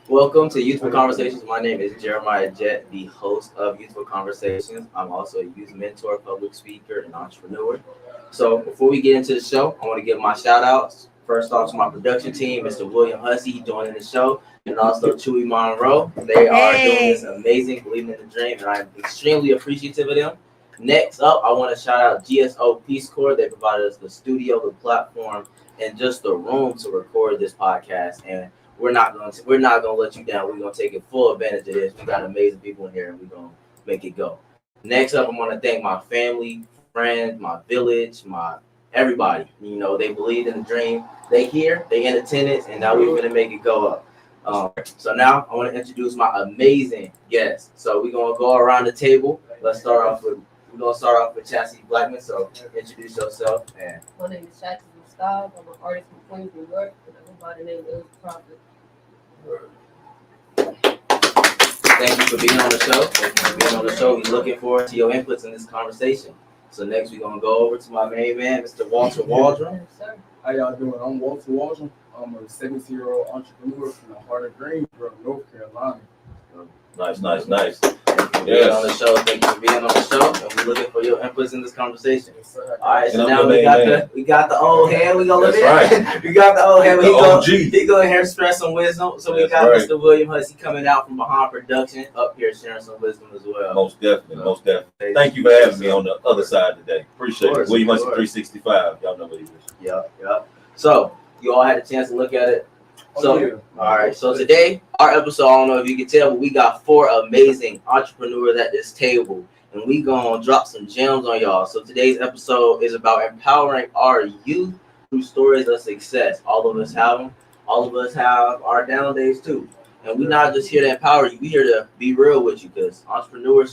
Welcome to Youthful Conversations. My name is Jeremiah Jett, the host of Youthful Conversations. I'm also a youth mentor, public speaker, and entrepreneur. So before we get into the show, I want to give my shout outs. First off to my production team, Mr. William Hussey joining the show, and also Chewy Monroe. They are doing this amazing, believing in the dream, and I'm extremely appreciative of them. Next up, I want to shout out GSO Peace Corps. They provided us the studio, the platform, and just the room to record this podcast. And we're not gonna let you down. We're gonna take it full advantage of this. We got amazing people in here, and we're gonna make it go. Next up, I want to thank my family, friends, my village, my everybody. You know, they believed in the dream. They here, they in attendance, and now we're gonna make it go up. So now I want to introduce my amazing guest. So we're gonna go around the table. We're gonna start off with Chassity Blackman. So introduce yourself. And My name is Chassity Gustave. I'm an artist from Queens, New York, and I go by the name of Prophet. thank you for being on the show. Thank you for being on the show. We're looking forward to your inputs in this conversation. So next we're gonna go over to my main man, Mr. Walter Waldrum. Yes, sir. How y'all doing? I'm Walter Waldrum. I'm a 17-year-old entrepreneur from the heart of Greensboro, North Carolina. Nice. Thank you for being on the show. Thank you for being on the show, and we're looking for your inputs in this conversation. Yes, sir. All right, so And I'm now the we main got man. the old head. We gonna That's look at it. We got the old head. The OG. He go in here and stress some wisdom. So we That's got right. Mr. William Hussey coming out from behind production up here sharing some wisdom as well. Most definitely. Thank you for having me on the other side today. Appreciate Of course, it. William of Hussey course. 365. Y'all know what he is. Yep. So you all had a chance to look at it. So, yeah. all right. So today, our episode, I don't know if you can tell, but we got 4 amazing entrepreneurs at this table, and we gonna drop some gems on y'all. So today's episode is about empowering our youth through stories of success. All of us have them. All of us have our down days too. And we're not just here to empower you. We're here to be real with you, because entrepreneur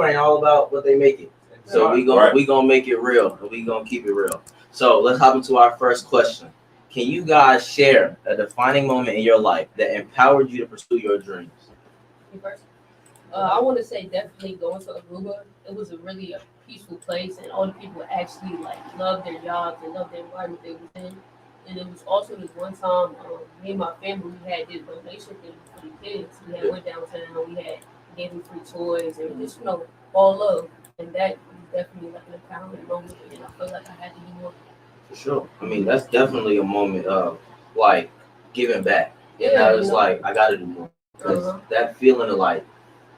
ain't all about what they make it. So we gonna make it real, and we gonna keep it real. So let's hop into our first question. Can you guys share a defining moment in your life that empowered you to pursue your dreams? Me first. I want to say definitely going to Aruba. It was a peaceful place, and all the people actually loved their jobs and loved the environment they was in. And it was also this one time, me and my family, we had this donation thing for the kids. We had went downtown, we had gave them free toys, and just all love. And that was definitely an empowering moment, and I feel like I had to do more. For sure. I mean, that's definitely a moment of giving back. Yeah, Now it's I gotta do more. Because that feeling of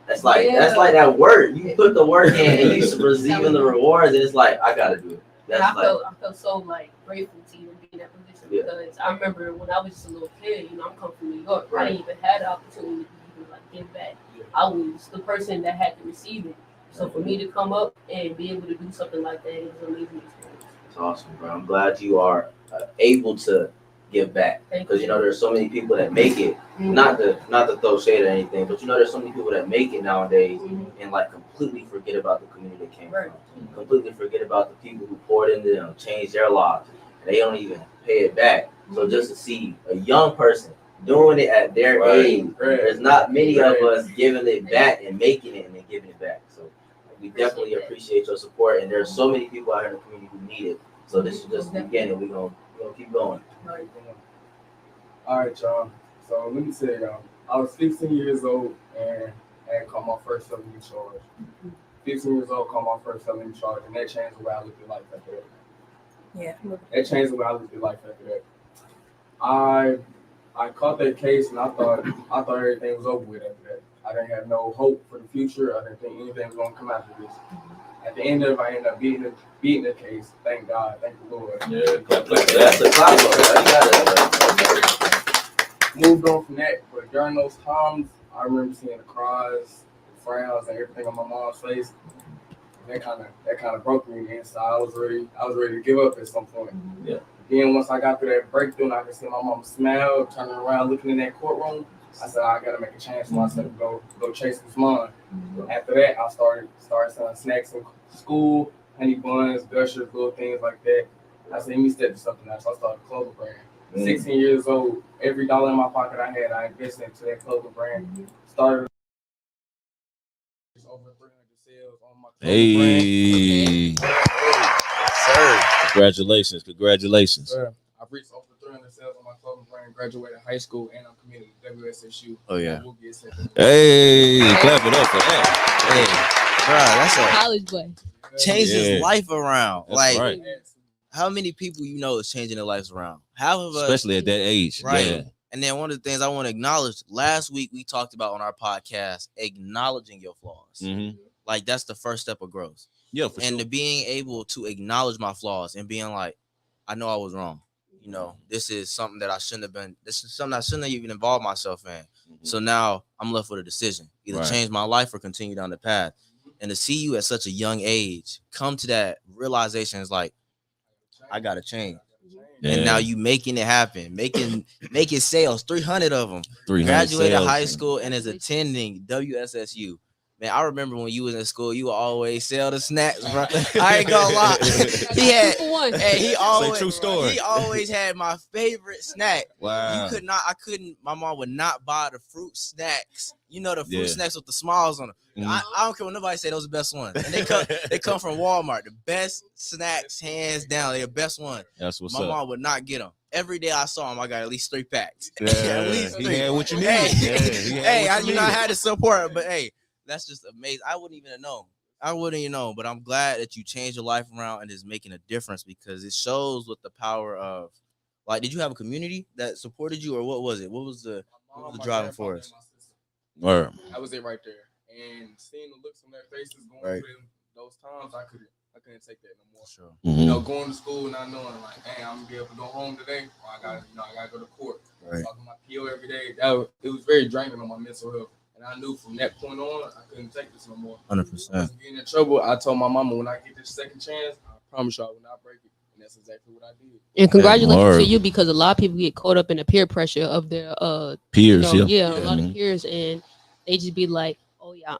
that's like that work. You put the work in and you receiving the rewards, and it's I gotta do it. That's I felt so grateful to even be in that position, because I remember when I was just a little kid, I'm coming from New York, I didn't even have the opportunity to even give back. I was the person that had to receive it. So for me to come up and be able to do something like that, it was an amazing experience. It's awesome, bro. I'm glad you are able to give back, because there's so many people that make it. Not to throw shade or anything, but there's so many people that make it nowadays and completely forget about the community they came from. Completely forget about the people who poured into them, changed their lives, and they don't even pay it back. So just to see a young person doing it at their age, there's not many of us giving it back and making it and then giving it back. So we definitely appreciate your support, and there's so many people out here in the community who need it. So this is just the beginning. We're gonna keep going. All right, y'all. So let me say, I was 15 years old and had caught my first felony charge. 15 years old, caught my first felony charge, and that changed the way I looked at life after that. Yeah. That changed the way I looked at life after that. I caught that case, and I thought everything was over with after that. I didn't have no hope for the future. I didn't think anything was gonna come after this. At the end of it, I ended up beating the case. Thank God, thank the Lord. Yeah, That's a clap. Moved on from that, but during those times, I remember seeing the cries, the frowns, and everything on my mom's face. That kind of broke me inside. I was ready to give up at some point. Yeah. Then once I got through that breakthrough, and I could see my mom smile, turning around, looking in that courtroom, I said, I gotta make a change for myself to go chase this mine. After that, I started selling snacks in school, honey buns, gushers, little things like that. I said, let me step to something else. I started a clothing brand. 16 years old, every dollar in my pocket I had, I invested into that clothing brand. Started over 300 sales on my clothing brand. Hey, sir. Congratulations. Sir, I've reached over majoring in sales on my clothing brand, graduated high school, and I'm community WSSU. Oh, yeah. We'll get set. Hey, clap it up for that. Hey, bro, that's a College boy. changed his Yeah. life around. That's Like, right. how many people you know is changing their lives around? Half of us, Especially at that age. right? Yeah. And then one of the things I want to acknowledge, last week we talked about on our podcast, acknowledging your flaws. Mm-hmm. Like, that's the first step of growth. Yeah, for And sure. to being able to acknowledge my flaws and being like, I know I was wrong. You know, this is something that I shouldn't have been. This is something I shouldn't have even involved myself in. Mm-hmm. So now I'm left with a decision: either Right. change my life or continue down the path. And to see you at such a young age come to that realization is like, I gotta change. Yeah. And now you making it happen, making sales, 300 of them. 300 Graduated sales. high school and is attending WSSU. Man, I remember when you was in school, you would always sell the snacks, bro. I ain't gonna lie. He had, Two for one. hey, he always, true story. he always had my favorite snack. Wow. My mom would not buy the fruit snacks. You know, the fruit Yeah. snacks with the smiles on them. Mhm. I don't care what nobody say, those are the best ones. And they come from Walmart. The best snacks, hands down. They're the best one. That's what's My up. mom would not get them. Every day I saw him, I got at least 3 packs. Yeah, At least he 3. had what you need. Hey, Yeah, he had hey, what you I needed. had to support, but hey, that's just amazing. I wouldn't even have known. I wouldn't even know, but I'm glad that you changed your life around and is making a difference because it shows what the power of, like, did you have a community that supported you or what was it? What was the driving force? Word. That was it right there. And seeing the looks on their faces going Right. through those times, I couldn't take that no more. Sure. You know, going to school not knowing like, hey, I'm gonna be able to go home today, or I gotta go to court. Right. Talking my PO every day. It was very draining on my mental health. And I knew from that point on, I couldn't take this no more. 100%. I was getting in trouble. I told my mama when I get this second chance, I promise you I will not break it. And that's exactly what I did. And congratulations Word. to you because a lot of people get caught up in the peer pressure of their Peers, a yeah. lot of peers, and they just be like, oh yeah,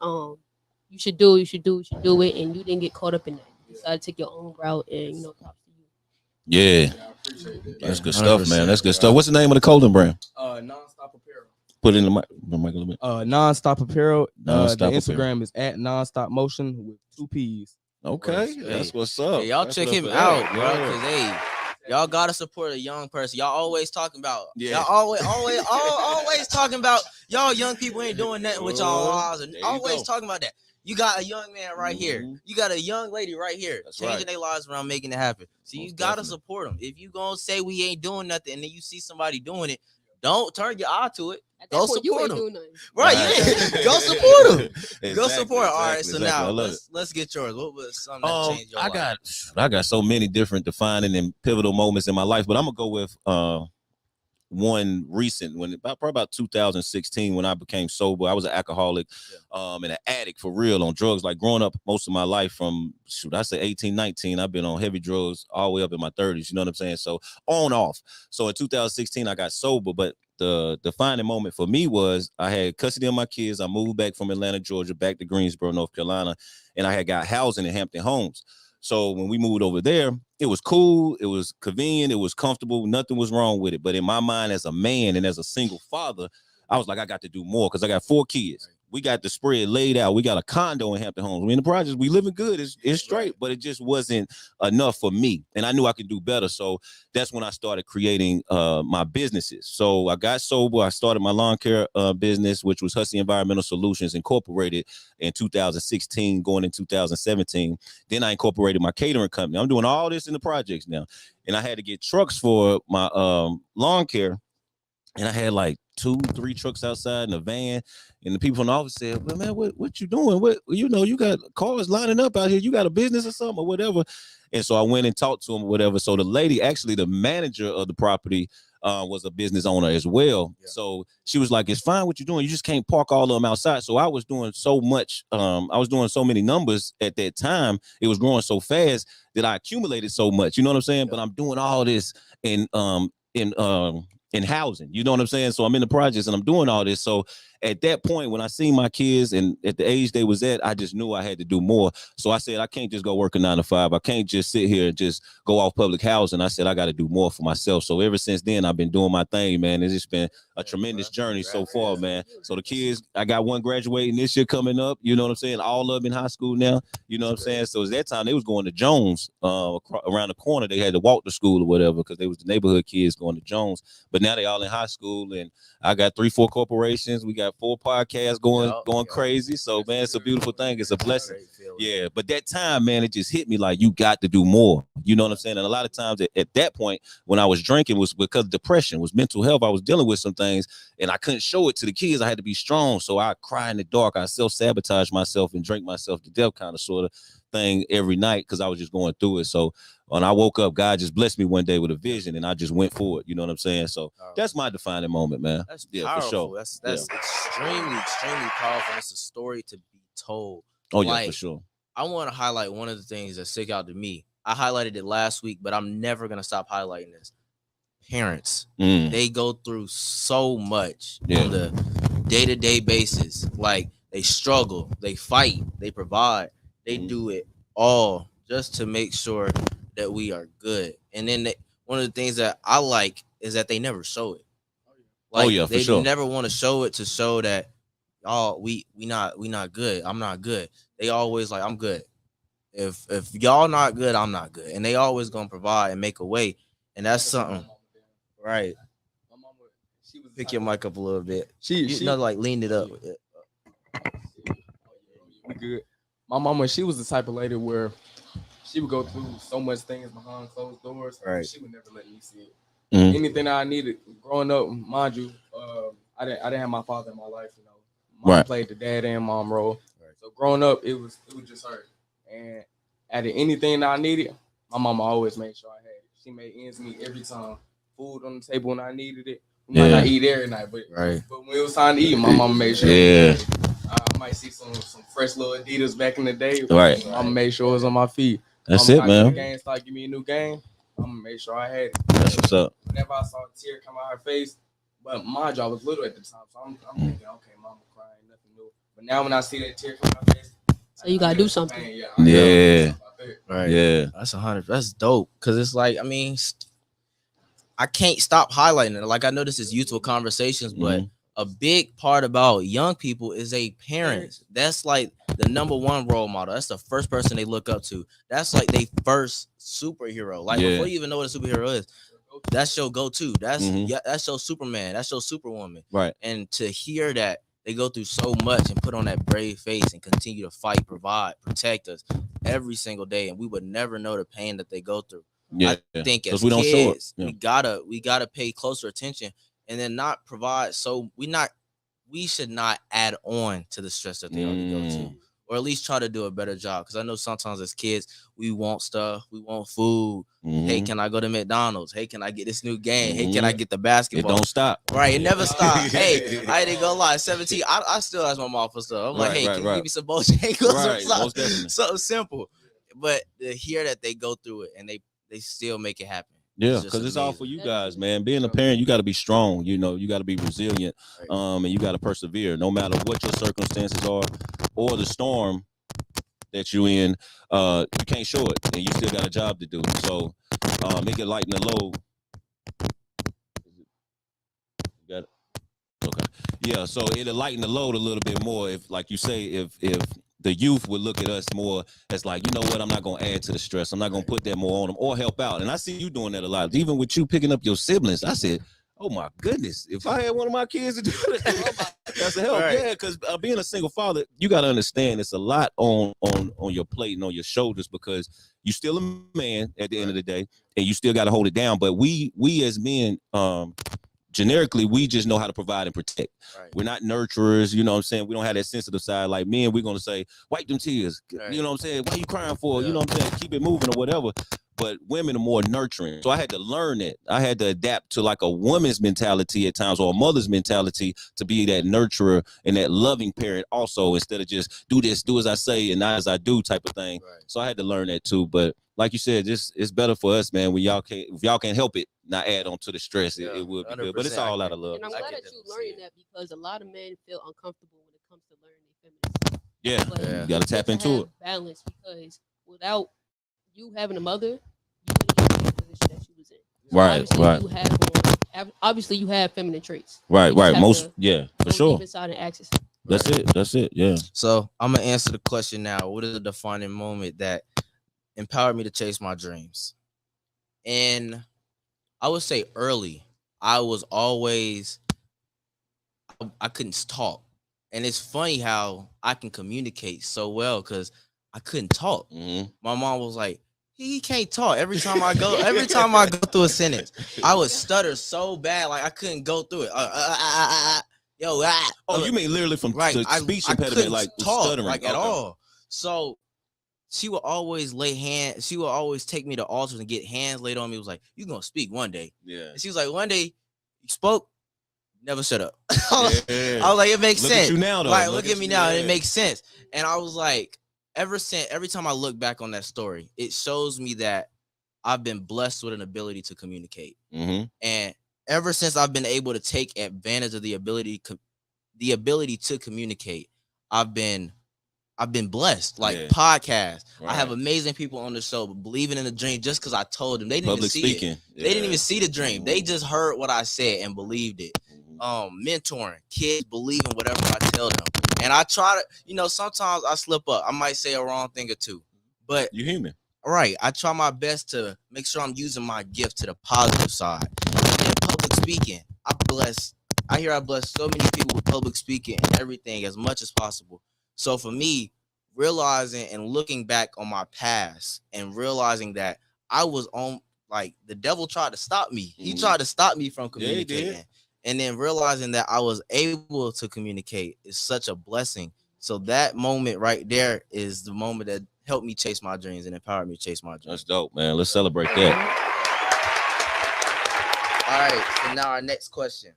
you should do it, and you didn't get caught up in that. You decided to take your own route, and props to you. Yeah. I appreciate that. That's good stuff, man. That's good stuff. What's the name of the clothing brand? Nonstop Apparel. Put it in the mic a little bit. Nonstop Apparel. Nonstop the Apparel. Instagram is at Nonstop Motion with 2 P's. Okay. Hey. That's what's up. Hey, y'all That's check what's him up. out, bro. Yeah. Cause hey, y'all gotta support a young person. Y'all always talking about. Yeah. Y'all always talking about. Y'all young people ain't doing nothing with y'all lives, and There you always go. talking about that. You got a young man right here. Mhm. You got a young lady right here, That's changing right. their lives around, making it happen. So you Most gotta definitely. support them. If you gonna say we ain't doing nothing, and then you see somebody doing it, don't turn your eye to it. At Go that point, you support ain't them. doing nothing. Right? Yeah. Go support them. Go Exactly, support. All right. exactly, So exactly. I now love it. let's get yours. What was something that changed your life? I got so many different defining and pivotal moments in my life, but I'm gonna go with one recent probably about 2016 when I became sober. I was an alcoholic and an addict for real on drugs. Like growing up most of my life from 18, 19, I've been on heavy drugs all the way up in my 30s. You know what I'm saying? So on off. So in 2016 I got sober, but the defining moment for me was I had custody of my kids. I moved back from Atlanta, Georgia, back to Greensboro, North Carolina, and I had got housing in Hampton Homes. So when we moved over there, it was cool, it was convenient, it was comfortable, nothing was wrong with it. But in my mind as a man and as a single father, I was like, I got to do more because I got 4 kids. We got the spread laid out. We got a condo in Hampton Homes. I mean, the projects, we living good. It's straight, but it just wasn't enough for me. And I knew I could do better. So that's when I started creating my businesses. So I got sober. I started my lawn care business, which was Hussey Environmental Solutions Incorporated in 2016, going in 2017. Then I incorporated my catering company. I'm doing all this in the projects now. And I had to get trucks for my lawn care. And I had like 2-3 trucks outside in a van. And the people from the office said, well, man, what you doing? You got cars lining up out here. You got a business or something or whatever. And so I went and talked to them or whatever. So the lady, actually the manager of the property, was a business owner as well. Yeah. So she was like, it's fine what you're doing. You just can't park all of them outside. So I was doing so much. I was doing so many numbers at that time. It was growing so fast that I accumulated so much. You know what I'm saying? Yeah. But I'm doing all this in in housing. You know what I'm saying? So I'm in the projects and I'm doing all this. So at that point, when I seen my kids and at the age they was at, I just knew I had to do more. So I said, I can't just go work a 9 to 5. I can't just sit here and just go off public housing. I said, I got to do more for myself. So ever since then, I've been doing my thing, man. It's just been a tremendous journey so far, man. So the kids, I got one graduating this year coming up. You know what I'm saying? All of them in high school now. You know what I'm saying? So at that time, they was going to Jones around the corner. They had to walk to school or whatever because they was the neighborhood kids going to Jones. But now they all in high school, and I got 3-4 corporations. We got 4 podcasts going crazy. So man, it's a beautiful thing. It's a blessing. Yeah. But that time, man, it just hit me like you got to do more. You know what I'm saying? And a lot of times at that point when I was drinking was because depression, was mental health. I was dealing with some things and I couldn't show it to the kids. I had to be strong. So I cry in the dark. I self-sabotage myself and drink myself to death kind of sort of thing every night because I was just going through it. So when I woke up, God just blessed me one day with a vision and I just went for it. You know what I'm saying? So that's my defining moment, man. That's for powerful. sure. That's extremely, extremely powerful. It's a story to be told. Oh, yeah, for sure. I want to highlight one of the things that stick out to me. I highlighted it last week, but I'm never going to stop highlighting this. Parents, they go through so much on the day-to-day basis. Like, they struggle, they fight, they provide, they do it all just to make sure that we are good. And then one of the things that I like is that they never show it. Like, for sure. They never want to show it to show that, oh, we not good. I'm not good. They always like, I'm good. If y'all not good, I'm not good. And they always gonna provide and make a way. And that's something. Right. My mama, she was Pick your mic up a little bit. She like lean it up. We good. My mama, she was the type of lady where she would go through so much things behind closed doors. Right. She would never let me see it. Mm-hmm. Anything that I needed growing up, mind you, I didn't have my father in my life. You know, mom played the dad and mom role. Right. So growing up, it was just her. And out of anything that I needed, my mama always made sure I had it. She made ends meet every time. Food on the table when I needed it. We might not eat every night, but when it was time to eat, my mama made sure. Yeah. I might see some fresh little Adidas back in the day. Right. I'm gonna make sure it was on my feet. That's it, man. GameStop, give me a new game. I'm gonna make sure I had it. That's what's up. Whenever I saw a tear come out her face, but my jaw was little at the time, so I'm thinking, okay, mama crying, nothing new. But now when I see that tear come out her face, so you gotta do something. Yeah. Right. Yeah. That's 100. That's dope. Cause it's like, I mean, I can't stop highlighting it. Like, I know this is youthful conversations, but a big part about young people is a parents. That's like the number one role model. That's the first person they look up to. That's like their first superhero. Like before you even know what a superhero is, that's your go-to. That's that's your Superman. That's your Superwoman. Right. And to hear that they go through so much and put on that brave face and continue to fight, provide, protect us every single day, and we would never know the pain that they go through. Yeah, I think as we don't show kids, it. we gotta pay closer attention and then not provide. So we should not add on to the stress that they already go to, or at least try to do a better job. Because I know sometimes as kids we want stuff, we want food. Hey, can I go to McDonald's? Hey, can I get this new game? Hey, can I get the basketball? It don't stop. Right, it never stops. Hey, I ain't gonna lie. 17, I still ask my mom for stuff. I'm like, hey, can you give me some Bojangles? Something simple. But to hear that they go through it and they still make it happen. Yeah, because it's all for you guys, man. Being a parent, you got to be strong. You know, you got to be resilient, and you got to persevere, no matter what your circumstances are or the storm that you're in. You can't show it, and you still got a job to do. So, it can lighten the load. You got it? Okay. Yeah. So it'll lighten the load a little bit more if, like you say, if the youth would look at us more as like, you know what, I'm not going to add to the stress. I'm not going to put that more on them or help out. And I see you doing that a lot. Even with you picking up your siblings, I said, oh my goodness, if I had one of my kids to do that, that's a help. Right. Yeah, because being a single father, you got to understand it's a lot on your plate and on your shoulders because you still a man at the end of the day and you still got to hold it down. But we as men, generically, we just know how to provide and protect. Right. We're not nurturers, you know what I'm saying? We don't have that sensitive side. Like men, we're going to say, wipe them tears. Right. You know what I'm saying? Why are you crying for? You know what I'm saying? Keep it moving or whatever. but women are more nurturing. So I had to learn that. I had to adapt to like a woman's mentality at times, or a mother's mentality, to be that nurturer and that loving parent also, instead of just do this, do as I say and not as I do type of thing. Right. So I had to learn that too. But like you said, it's better for us, man, when if y'all can't help it, not add on to the stress, it would be good. But it's all out of love. And I'm I glad get that you definitely learning that, because a lot of men feel uncomfortable when it comes to learning their femininity. Yeah, But you got to tap it's good to into have it. balance, because without you having a mother, you wouldn't be in the position that you was in. So Right, obviously right. You have obviously you have feminine traits. Right, You just right. have Most, to yeah, for go sure. deep inside and access. That's Right. it. That's it. Yeah. So I'm gonna answer the question now. What is the defining moment that empowered me to chase my dreams? And I would say early. I was always I couldn't talk. And it's funny how I can communicate so well because I couldn't talk. Mm-hmm. My mom was like, he can't talk. Every time I go through a sentence, I would stutter so bad, like I couldn't go through it. Oh, you mean literally from right? the speech I impediment, couldn't like talk stuttering, like at Okay. all. So she would always lay hands. She would always take me to altars and get hands laid on me. It was like, you gonna speak one day. Yeah. And she was like, one day you spoke, never shut up. Yeah. I was like, it makes Look sense. at you now, though. Like, look at me now, and yeah. it makes sense. And I was like, every time I look back on that story, it shows me that I've been blessed with an ability to communicate. Mm-hmm. And ever since I've been able to take advantage of the ability to communicate, I've been blessed. Like podcasts, I have amazing people on the show believing in the dream just because I told them. They didn't even see it. They didn't even see the dream. They just heard what I said and believed it. Mentoring kids, believing whatever I tell them. And I try to, sometimes I slip up. I might say a wrong thing or two, but you're human. Right. I try my best to make sure I'm using my gift to the positive side. And public speaking, I bless so many people with public speaking and everything as much as possible. So for me, realizing and looking back on my past and realizing that I was on, like, the devil tried to stop me. He tried to stop me from communicating. Yeah, he did. And then realizing that I was able to communicate is such a blessing. So that moment right there is the moment that helped me chase my dreams and empowered me to chase my dreams. That's dope, man. Let's celebrate that. All right. So now our next question.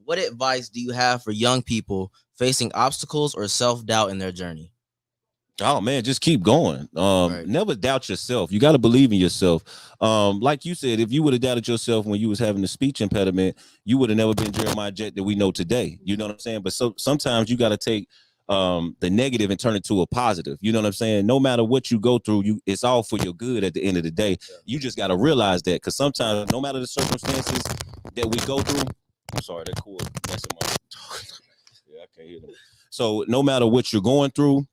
What advice do you have for young people facing obstacles or self-doubt in their journey? Oh man, just keep going. Right. Never doubt yourself. You got to believe in yourself. Like you said, if you would have doubted yourself when you was having the speech impediment, you would have never been Jeremiah Jet that we know today. You know what I'm saying? But sometimes you got to take the negative and turn it to a positive. You know what I'm saying? No matter what you go through, it's all for your good at the end of the day. Yeah. You just got to realize that, because sometimes, no matter the circumstances that we go through, I'm sorry, that cord messing my yeah, I can't hear them. So no matter what you're going through,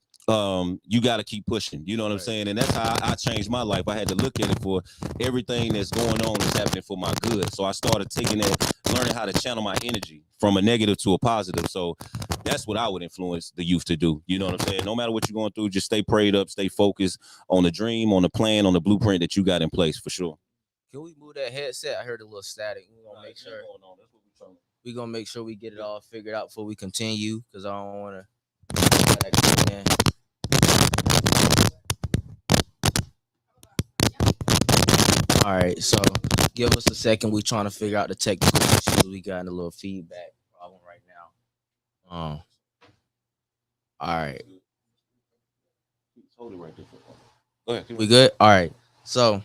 you got to keep pushing. You know what I'm saying? And that's how I changed my life. I had to look at it for everything that's going on is happening for my good. So I started taking that, learning how to channel my energy from a negative to a positive. So that's what I would influence the youth to do. You know what I'm saying? No matter what you're going through, just stay prayed up, stay focused on the dream, on the plan, on the blueprint that you got in place, for sure. Can we move that headset? I heard a little static. We're gonna make sure. We're gonna make sure we get it all figured out before we continue, because I don't want to. All right, so give us a second. We're trying to figure out the technical issues. We got a little feedback problem right now. All right. Go ahead. We good? All right. So,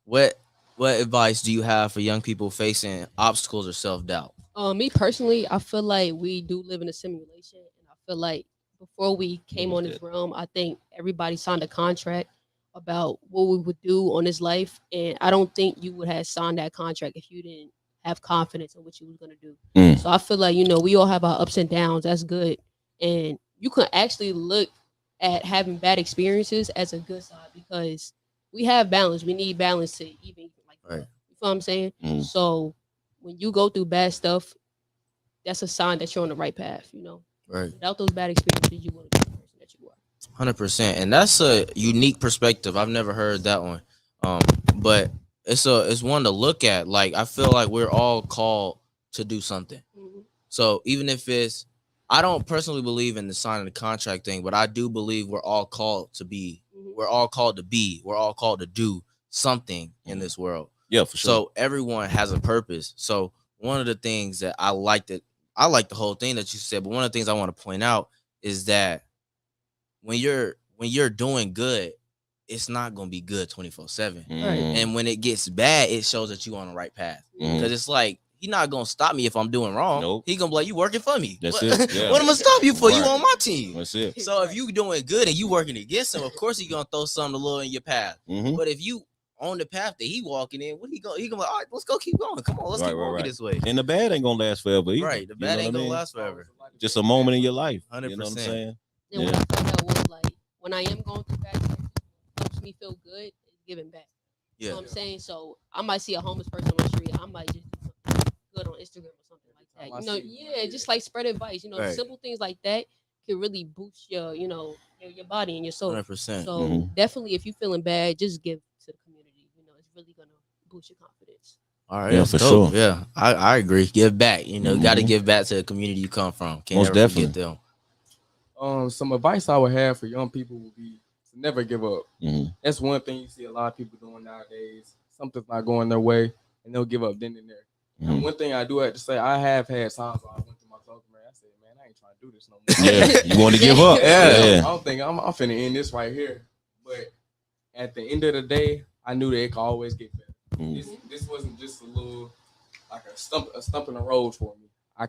what advice do you have for young people facing obstacles or self-doubt? Me personally, I feel like we do live in a simulation, and I feel like before we came on this realm, I think everybody signed a contract about what we would do on this life, and I don't think you would have signed that contract if you didn't have confidence in what you was gonna do. So I feel like, we all have our ups and downs. That's good, and you can actually look at having bad experiences as a good side, because we have balance. We need balance to even like, right. You know what I'm saying? So when you go through bad stuff, that's a sign that you're on the right path. Right. Without those bad experiences, you wouldn't be the person that you are. 100%, and that's a unique perspective. I've never heard that one, but it's one to look at. Like, I feel like we're all called to do something. So even if it's, I don't personally believe in the signing the contract thing, but I do believe we're all called to be. We're all called to be. We're all called to do something in this world. Yeah, for sure. So everyone has a purpose. So one of the things that I like the whole thing that you said, but one of the things I want to point out is that when you're doing good, it's not gonna be good 24/7. And when it gets bad, it shows that you're on the right path. Because it's like, he's not gonna stop me if I'm doing wrong. Nope. He gonna be like, you working for me. That's what, it. Yeah. What am I gonna stop you for? You on my team. That's it. So if you doing good and you working against him, of course he gonna throw something a little in your path. But if you on the path that he walking in, what he gonna be like, all right, let's go keep going. Come on, let's keep walking this way. And the bad ain't gonna last forever either. Right. The bad ain't gonna last forever. Just a moment in your life. 100%. You know what I'm saying? And what I found out was like when I am going through bad times, helps me feel good is giving back. Yeah. You know what I'm saying? So I might see a homeless person on the street. I might just do something good on Instagram or something like that. You know, just like spread advice. You know, simple things like that can really boost your, you know, your body and your soul. 100%. So definitely, if you're feeling bad, just give to the community. You know, it's really gonna boost your confidence. All right, yeah, for sure. Yeah, I agree. Give back. You know, got to give back to the community you come from. Can't Most never definitely. forget them. Some advice I would have for young people would be to never give up. That's one thing you see a lot of people doing nowadays. Something's not going their way, and they'll give up then and there. And one thing I do have to say, I have had times where I went to my coach, man. I said, man, I ain't trying to do this no more. Yeah, you want to give up? I don't think I'm finna end this right here. But at the end of the day, I knew that it could always get better. This wasn't just a little like a stump in the road for me.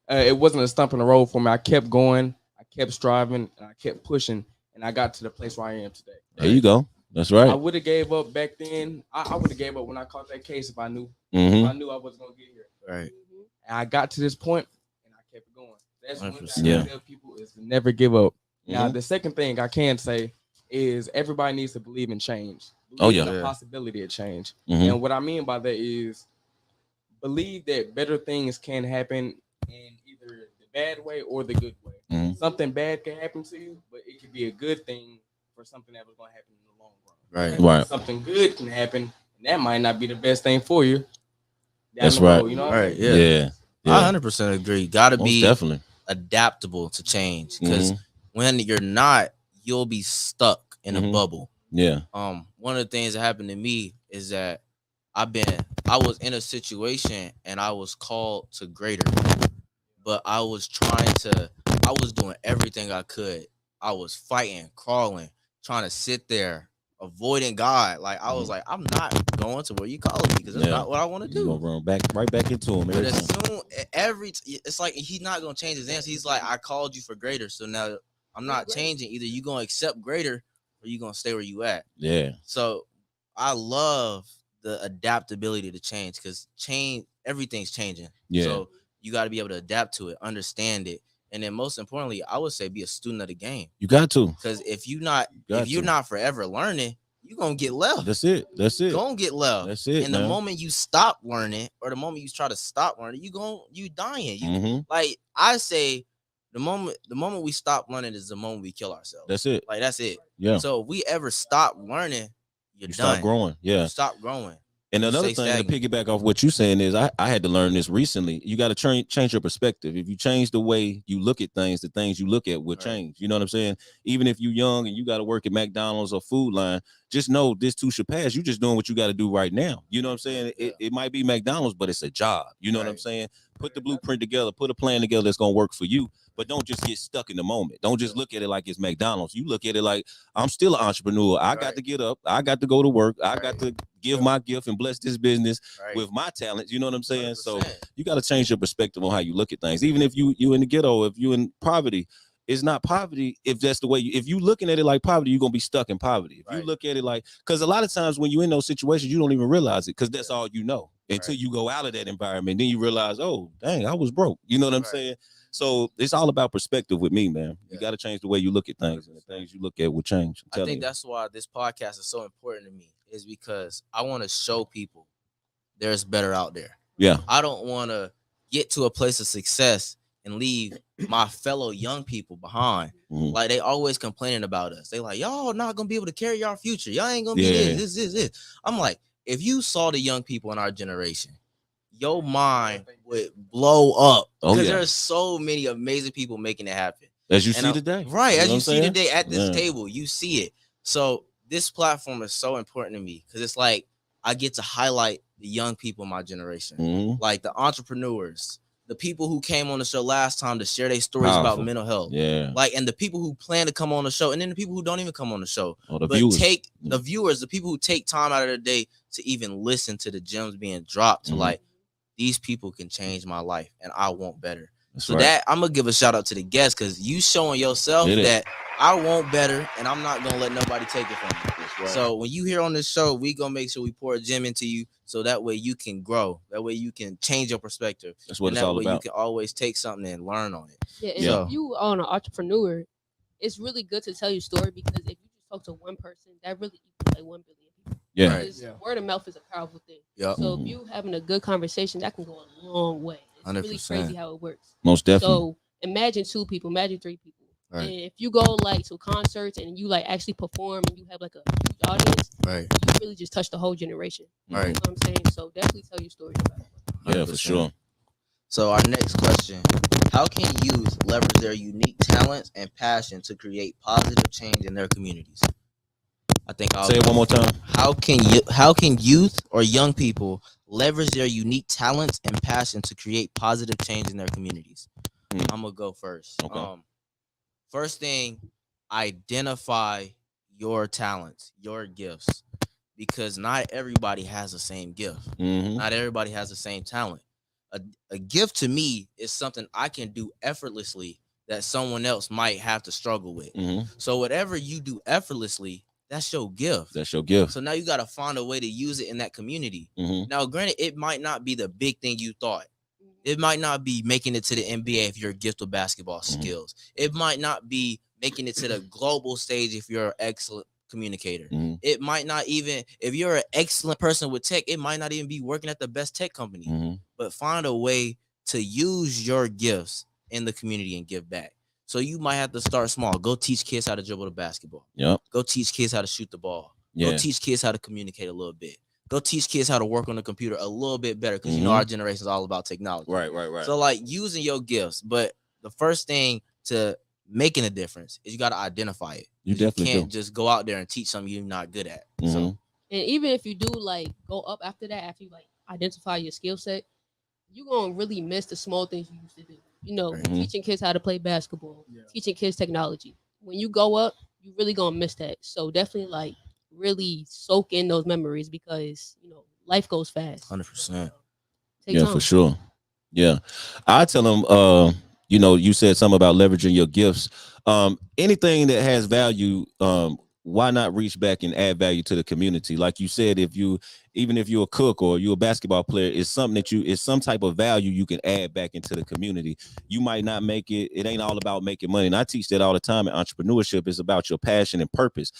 It wasn't a stump in the road for me. I kept going, I kept striving, and I kept pushing, and I got to the place where I am today. There you go. That's right. I would have gave up back then. I would have gave up when I caught that case if I knew. If I knew I wasn't gonna get here. Right. And I got to this point, and I kept going. That's one 100%. thing I tell people is to never give up. Now, the second thing I can say is everybody needs to believe in change. Believe in the possibility of change. And what I mean by that is believe that better things can happen in either the bad way or the good way. Something bad can happen to you, but it could be a good thing for something that was going to happen in the long run. Right. Something good can happen, and that might not be the best thing for you. That's right. You know Right. Yeah. I 100% agree. Got to be definitely adaptable to change, because when you're not, you'll be stuck in a bubble. Yeah. One of the things that happened to me is that I was in a situation and I was called to greater, but I was doing everything I could. I was fighting, crawling, trying to sit there, avoiding God. Like I was like, I'm not going to where you calling me because that's not what I want to do. You're gonna run right back into him. But as soon it's like he's not gonna change his answer. He's like, I called you for greater, so now I'm not changing. Either you gonna accept greater or you gonna stay where you at. Yeah. So I love the adaptability to change, because everything's changing. Yeah. So you got to be able to adapt to it, understand it, and then most importantly, I would say be a student of the game. You got to, because if you're not forever learning, you're gonna get left. That's it. Gonna get left. That's it. And the moment you stop learning, or the moment you try to stop learning, you dying. Like I say, the moment we stop learning is the moment we kill ourselves. That's it. Like that's it. Yeah. So if we ever stop learning, you done. Stop growing. Yeah. You stop growing. And another thing stagnant. to piggyback off what you're saying is I had to learn this recently. You got to change your perspective. If you change the way you look at things, the things you look at will change. You know what I'm saying? Even if you're young and you got to work at McDonald's or Food Line, just know this too should pass. You're just doing what you got to do right now. You know what I'm saying? It might be McDonald's, but it's a job. You know what I'm saying? Put the blueprint together, put a plan together that's going to work for you, but don't just get stuck in the moment. Don't just look at it like it's McDonald's. You look at it like I'm still an entrepreneur. I got to get up. I got to go to work. I got to give my gift and bless this business with my talents. You know what I'm saying? 100%. So you got to change your perspective on how you look at things. Even if you in the ghetto, if you in poverty, it's not poverty. If that's the way, if you looking at it like poverty, you're going to be stuck in poverty. If you look at it like, because a lot of times when you're in those situations, you don't even realize it because that's all you know until you go out of that environment. Then you realize, oh, dang, I was broke. You know what I'm saying? So it's all about perspective with me, man. You got to change the way you look at things, and the things you look at will change. I think that's why this podcast is so important to me, is because I want to show people there's better out there. Yeah. I don't want to get to a place of success and leave my fellow young people behind. Like they always complaining about us. They like, y'all not gonna be able to carry our future. Y'all ain't gonna be this. I'm like, if you saw the young people in our generation, your mind would blow up, because there's so many amazing people making it happen. As you see today. Right, as you see today at this table, you see it. So this platform is so important to me because it's like I get to highlight the young people in my generation, like the entrepreneurs, the people who came on the show last time to share their stories about mental health, like, and the people who plan to come on the show, and then the people who don't even come on the show, but viewers. The viewers, the people who take time out of their day to even listen to the gems being dropped, to like, these people can change my life and I want better. That's so that I'm gonna give a shout out to the guests because you showing yourself that I want better and I'm not gonna let nobody take it from me. So when you here on this show, we gonna make sure we pour a gem into you so that way you can grow. That way you can change your perspective. That's what it's all about. You can always take something and learn on it. Yeah, and if you are an entrepreneur, it's really good to tell your story because if you just talk to one person, that really equals like 1 billion people. Yeah. Because word of mouth is a powerful thing. So if you having a good conversation, that can go a long way. It's 100%. Really crazy how it works. Most definitely. So imagine 2 people, imagine 3 people. Right. And if you go like to concerts and you like actually perform and you have like a huge audience, you really just touch the whole generation. You know what I'm saying? So definitely tell your story about it. Yeah, for sure. So our next question: how can youth leverage their unique talents and passion to create positive change in their communities? I think I'll say it one more time. How can youth or young people leverage their unique talents and passion to create positive change in their communities? I'm gonna go first. Okay. First thing, identify your talents, your gifts, because not everybody has the same gift. Not everybody has the same talent. A gift to me is something I can do effortlessly that someone else might have to struggle with. So whatever you do effortlessly, that's your gift. That's your gift. So now you got to find a way to use it in that community. Now, granted, it might not be the big thing you thought. It might not be making it to the NBA if you're a gift with basketball skills. It might not be making it to the global stage if you're an excellent communicator. It might not even, if you're an excellent person with tech, it might not even be working at the best tech company. But find a way to use your gifts in the community and give back. So you might have to start small. Go teach kids how to dribble the basketball. Go teach kids how to shoot the ball. Go teach kids how to communicate a little bit. Go teach kids how to work on the computer a little bit better because you know our generation is all about technology. Right. So like using your gifts, but the first thing to making a difference is you got to identify it. You definitely can't just go out there and teach something you're not good at. So, and even if you do like go up after that, after you like identify your skill set, you're gonna really miss the small things you used to do. You know, teaching kids how to play basketball, teaching kids technology. When you go up, you really gonna miss that. So definitely like really soak in those memories because you know life goes fast. 100%. Yeah, time. For sure. Yeah, I tell them. You know, you said something about leveraging your gifts. Anything that has value, why not reach back and add value to the community? Like you said, even if you're a cook or you're a basketball player, it's something that it's some type of value you can add back into the community. You might not make it. It ain't all about making money. And I teach that all the time in entrepreneurship. It's about your passion and purpose.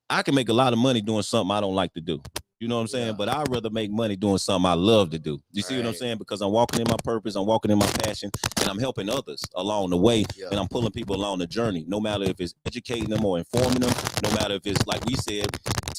I can make a lot of money doing something I don't like to do. You know what I'm saying? But I'd rather make money doing something I love to do. You see what I'm saying? Because I'm walking in my purpose, I'm walking in my passion, and I'm helping others along the way, and I'm pulling people along the journey, no matter if it's educating them or informing them, no matter if it's, like we said,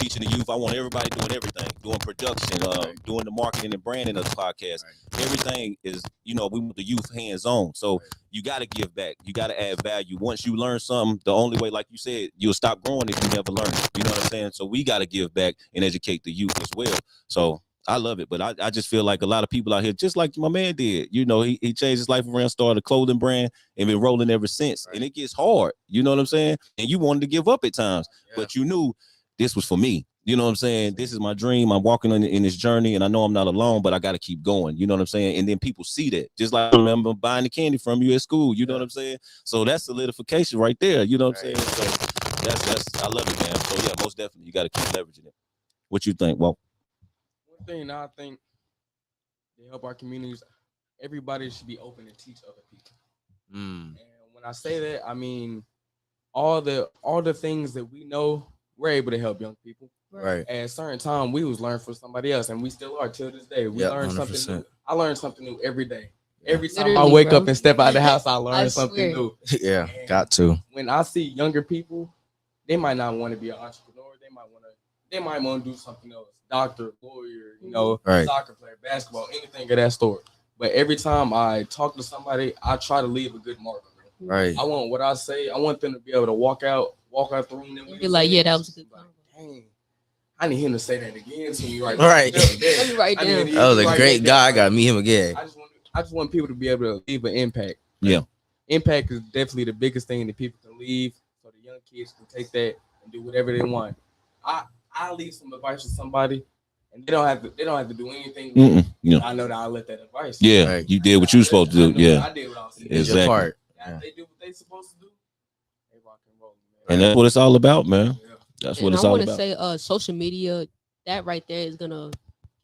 teaching the youth. I want everybody doing everything, doing production, doing the marketing and branding of the podcast. Everything is, you know, we want the youth hands-on. So you got to give back. You got to add value. Once you learn something, the only way, like you said, you'll stop growing if you never learn it. You know what I'm saying? So we got to give back and educate the youth as well. So I love it. But I just feel like a lot of people out here, just like my man did, you know, he changed his life around, started a clothing brand and been rolling ever since. And it gets hard. You know what I'm saying? And you wanted to give up at times, but you knew this was for me. You know what I'm saying? This is my dream. I'm walking in this journey and I know I'm not alone, but I got to keep going. You know what I'm saying? And then people see that. Just like I remember buying the candy from you at school. You know what I'm saying? So that's solidification right there. You know what I'm saying? So that's I love it, man. So yeah, most definitely you got to keep leveraging it. What you think? Well, one thing I think to help our communities, everybody should be open to teach other people. And when I say that, I mean all the things that we know, we're able to help young people. Right. At a certain time, we was learning from somebody else, and we still are till this day. We learn 100%. Something new. I learn something new every day. Every time I wake up and step out of the house, I learn something new. Yeah, got to. When I see younger people, they might not want to be an entrepreneur. They might want to do something else. Doctor, lawyer, you know, soccer player, basketball, anything of that sort. But every time I talk to somebody, I try to leave a good mark on them. Right. I want what I say. I want them to be able to walk out the room. You're like, yeah, that was a good one. dang, I need him to say that again to me right Right. now. Let me write down. That was a great guy. I gotta meet him again. I just want people to be able to leave an impact. Yeah. Impact is definitely the biggest thing that people can leave, so the young kids can take that and do whatever they want. I leave some advice to somebody, and they don't have to do anything with it. Yeah. I know that I'll let that advice. Yeah, Right. you did what you were supposed to do. Yeah, I did what I was supposed to do. Did your exactly. part. Yeah. They do what they supposed to do. They rock and roll, man. And that's what it's all about, man. Yeah. That's what And it's I all want to about. say, social media, that right there is gonna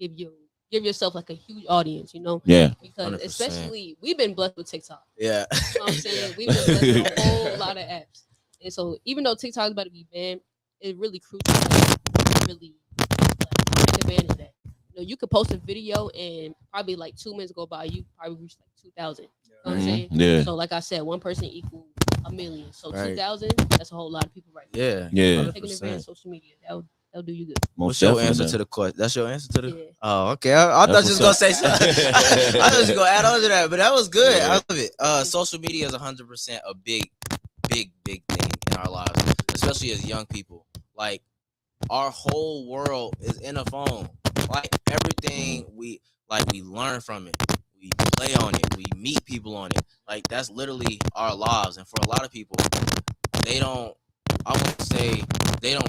give yourself like a huge audience, Yeah. because 100%. especially we've been blessed with TikTok. Yeah. You know what I'm saying? We've been blessed with a whole lot of apps, and so even though TikTok is about to be banned, it's really crucial to really take advantage of that. You could post a video and probably like 2 minutes go by, you probably reach like 2,000. You know what I'm saying? Yeah. So like I said, one person equal a million. So Right. 2,000, that's a whole lot of people right there. Yeah. Taking advantage of social media, that'll do you good. What's your answer to the question? That's your answer to the. Yeah. Oh, okay. I thought you was gonna say something. I thought you was gonna add on to that, but that was good. Yeah. I love it. Social media is 100% a big thing in our lives, especially as young people. Like our whole world is in a phone. Like everything we learn from it. We play on it. We meet people on it. Like that's literally our lives. And for a lot of people, they don't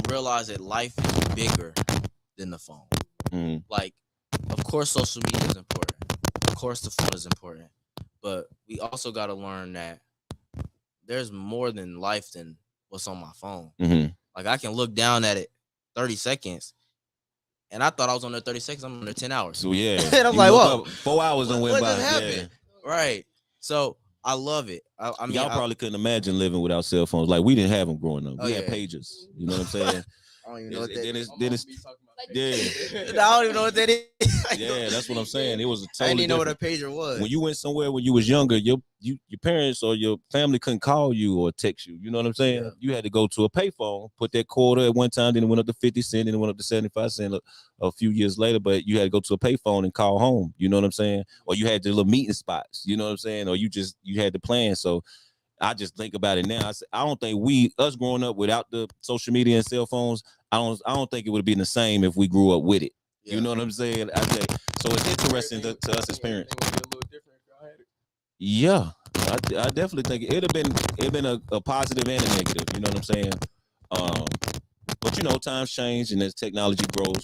realize that life is bigger than the phone. Like, of course, social media is important. Of course, the phone is important. But we also got to learn that there's more than life than what's on my phone. Like, I can look down at it 30 seconds, and I thought I was on there 30 seconds. I'm on there 10 hours. So, yeah. And I'm like, whoa. 4 hours done went by. What just happened? Yeah. Right. So, I love it. I mean, y'all probably couldn't imagine living without cell phones. Like, we didn't have them growing up. We had yeah. pagers. You know what I'm saying? I don't even know what that then is. it's yeah. I don't even know what that is. Yeah, that's what I'm saying. It was a I totally didn't even know what different. a pager was. When you went somewhere when you was younger, your parents or your family couldn't call you or text you. You know what I'm saying? Yeah. You had to go to a payphone, put that quarter at one time, then it went up to 50 cents, then it went up to 75 cents a few years later. But you had to go to a payphone and call home. You know what I'm saying? Or you had the little meeting spots. You know what I'm saying? Or you had the plan. So I just think about it now. I don't think us growing up without the social media and cell phones, I don't think it would have been the same if we grew up with it. Yeah. You know what I'm saying? I think so. It's interesting to us as parents. Yeah, I definitely think it'd been a positive and a negative. You know what I'm saying? But times change and as technology grows,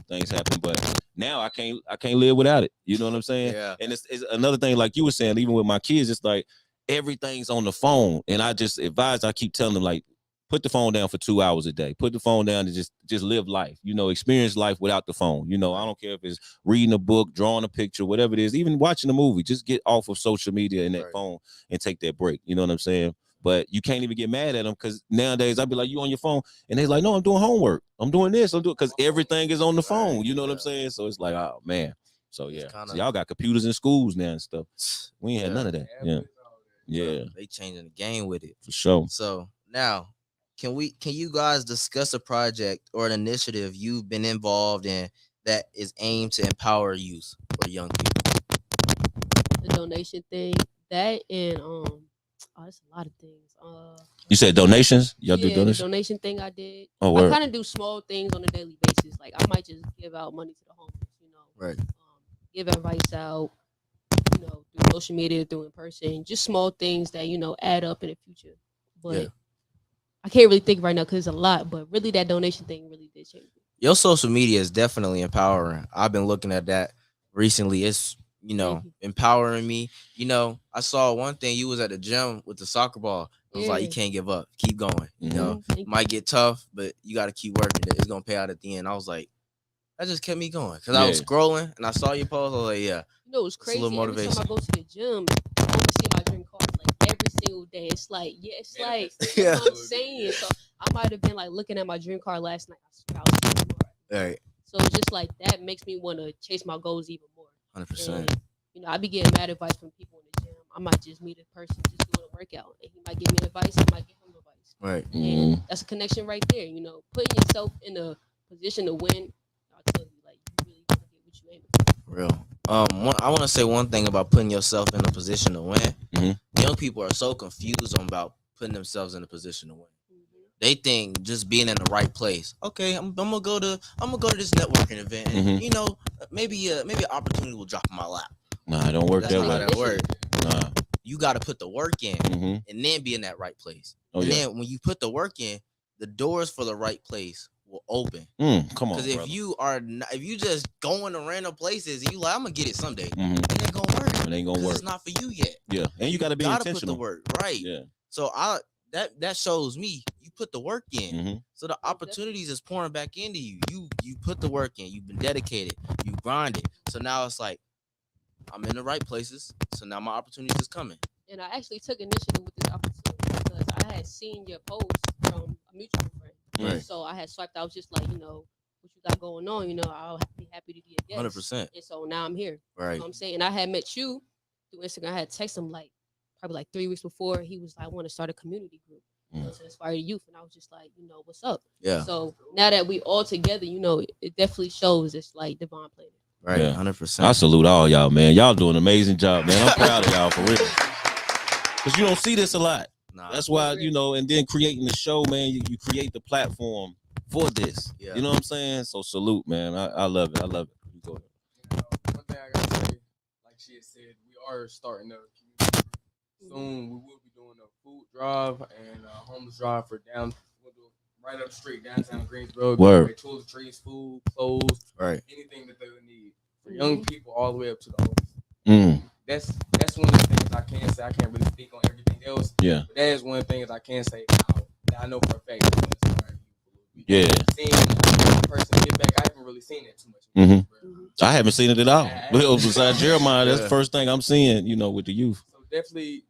things happen. But now I can't live without it. You know what I'm saying? Yeah. And it's another thing, like you were saying, even with my kids, it's like everything's on the phone, and I keep telling them, like, put the phone down for 2 hours a day. Put the phone down and just live life. Experience life without the phone. I don't care if it's reading a book, drawing a picture, whatever it is, even watching a movie. Just get off of social media and that phone and take that break. You know what I'm saying? But you can't even get mad at them because nowadays I'd be like, you on your phone? And they're like, no, I'm doing homework. I'm doing this. I'm doing because everything is on the phone. You know what I'm saying? So it's like, oh, man. So, yeah. So y'all got computers in schools now and stuff. We ain't had none of that. Yeah. Yeah. They changing the game with it. For sure. So now, can you guys discuss a project or an initiative you've been involved in that is aimed to empower youth or young people? The donation thing, that and it's a lot of things. You said donations? Y'all do donations? The donation thing I did. Oh, I kind of do small things on a daily basis. Like I might just give out money to the homeless, Right. Give advice out, through social media, through in person, just small things that add up in the future. But I can't really think right now because it's a lot. But really, that donation thing really did change me. Your social media is definitely empowering. I've been looking at that recently. It's empowering me. I saw one thing. You was at the gym with the soccer ball. It was like, you can't give up. Keep going. It might get tough, but you got to keep working. It's gonna pay out at the end. I was like, that just kept me going because I was scrolling and I saw your post. I was like, yeah. It's crazy. Every time I go to the gym, I always see my dream car like every single day. It's like, that's what I'm saying. So I might have been like looking at my dream car last night. I swear I was looking for it. Right. So it's just like that makes me want to chase my goals even more. 100%. And, I be getting mad advice from people in the gym. I might just meet a person just doing a workout, and he might give me advice. I might give him advice. Right. And that's a connection right there. Putting yourself in a position to win. I'll tell you, like, you really gonna get what you aim for. Real. I want to say one thing about putting yourself in a position to win. Young people are so confused about putting themselves in a position to win. they think just being in the right place. Okay, I'm gonna go to this networking event, and you know, maybe an opportunity will drop in my lap. Nah, it don't work That's that not way. how that work. Nah. You got to put the work in, and then be in that right place. Oh, and yeah. then when you put the work in, the doors for the right place will open. Come on, because if you just going to random places and you like, I'm gonna get it someday, it ain't gonna work. It ain't gonna work. It's not for you yet. Yeah, and you got to be intentional. Put the work right. Yeah. So that shows me you put the work in. So the opportunities is pouring back into you. You put the work in. You've been dedicated. You grind it. So now it's like I'm in the right places. So now my opportunities is coming. And I actually took initiative with this opportunity because I had seen your post from a mutual friend. Right. So I had swiped. I was just like, you know, what you got going on? You know, I'll be happy to be a guest. 100%. And so now I'm here. Right. You know what I'm saying? And I had met you through Instagram. I had texted him probably 3 weeks before. He was like, I want to start a community group to inspire the youth. And I was just like, you know, what's up? Yeah. So now that we all together, you know, it definitely shows it's like divine planning. Right. Yeah. 100%. I salute all y'all, man. Y'all doing an amazing job, man. I'm proud of y'all for real. Because you don't see this a lot. Nah. That's why, you know, and then creating the show, man, you create the platform for this. Yeah. You know what I'm saying? So salute, man. I love it. I love it. You go ahead. One thing I gotta say, like she had said, we are starting a community group. Soon we will be doing a food drive and a homeless drive for right up the street, downtown Greensboro. Word. Toiletries, food, clothes, right, anything that they would need for young people all the way up to the oldest. That's one of the things I can say. I can't really speak on everything else. Yeah. But that is one of the things I can say now that I know for a fact. Yeah. Seeing one person get back, I haven't really seen it too much. I haven't seen it at all. Besides Jeremiah, that's the first thing I'm seeing, you know, with the youth. So definitely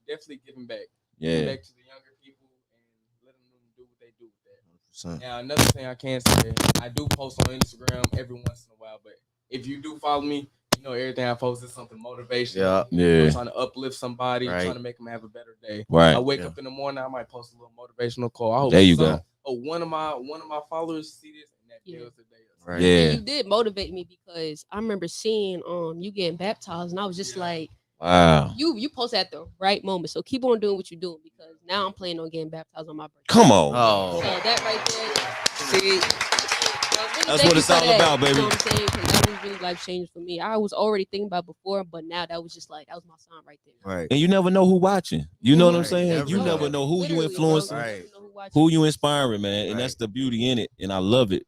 giving back. Yeah. Giving back to the younger people and letting them do what they do with that. 100%. Now, another thing I can say, I do post on Instagram every once in a while, but if you do follow me, you know everything I post is something motivational. Yeah. I'm trying to uplift somebody, trying to make them have a better day. Right. I wake up in the morning, I might post a little motivational call. I hope there you go. Oh, one of my followers see this and that feels the day. Right. Yeah. You did motivate me because I remember seeing you getting baptized, and I was just like, wow. You posted at the right moment. So keep on doing what you're doing because now I'm planning on getting baptized on my birthday. Come on. So that right there. See, that's what it's all about, baby. You know what I'm saying? Because that was really life changing for me. I was already thinking about it before, but now that was just that was my sign right there. Right. And you never know who watching. You know what I'm saying? Never You know. never know who you influencing, Right. who you inspiring, man. And that's the beauty in it. And I love it.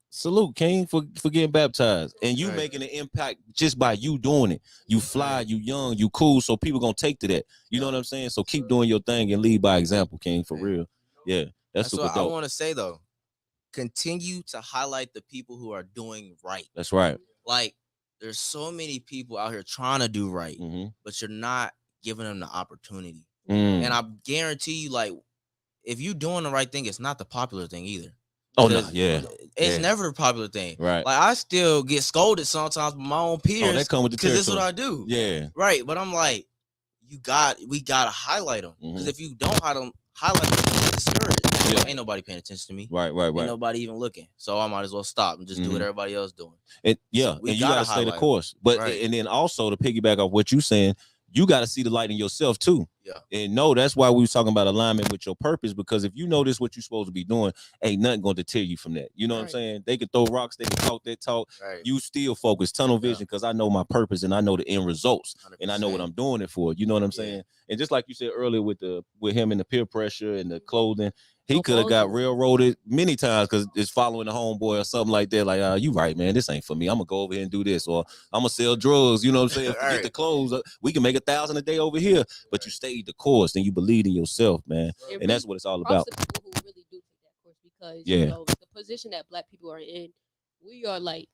Salute, King, for getting baptized. And you making an impact just by you doing it. You fly, you young, you cool, so people gonna take to that. You know what I'm saying? So keep doing your thing and lead by example, King, for real. Yeah, that's super what dope. I want to say though. Continue to highlight the people who are doing right. That's right. Like, there's so many people out here trying to do right, but you're not giving them the opportunity. And I guarantee you, like, if you're doing the right thing, it's not the popular thing either. Oh no, yeah. It's never the popular thing. Right. Like, I still get scolded sometimes by my own peers. Oh, they come with the because this is territory. what I do. Yeah. Right. But I'm like, we gotta highlight them. Because if you don't highlight them, you get discouraged. Yeah. Ain't nobody paying attention to me. Right. Ain't nobody even looking. So I might as well stop and just do what everybody else doing. And So and you gotta stay the course. But and then also to piggyback off what you saying, you got to see the light in yourself too. Yeah. And no, that's why we was talking about alignment with your purpose, because if you know this what you're supposed to be doing, ain't nothing going to deter you from that. You know what I'm saying? They can throw rocks, they can talk that talk. Right. You still focus, tunnel vision, because I know my purpose and I know the end results 100%. And I know what I'm doing it for. You know what I'm saying? And just like you said earlier with him and the peer pressure and the clothing, he could have got railroaded many times because it's following the homeboy or something like that. Like, you right, man, this ain't for me. I'm gonna go over here and do this, or I'm gonna sell drugs. You know what I'm saying? Forget the clothes. We can make 1,000 a day over here, but you stayed the course and you believe in yourself, man. And that's what it's all about. The people who really do take that course because you know the position that Black people are in, we are like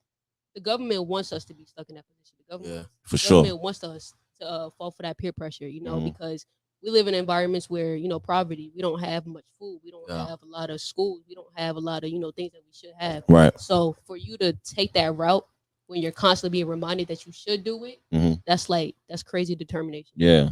the government wants us to be stuck in that position. The government, for sure, government wants us to fall for that peer pressure. You know, because we live in environments where, you know, poverty, we don't have much food. We don't have a lot of schools. We don't have a lot of, you know, things that we should have. Right. So for you to take that route when you're constantly being reminded that you should do it, that's crazy determination. Yeah.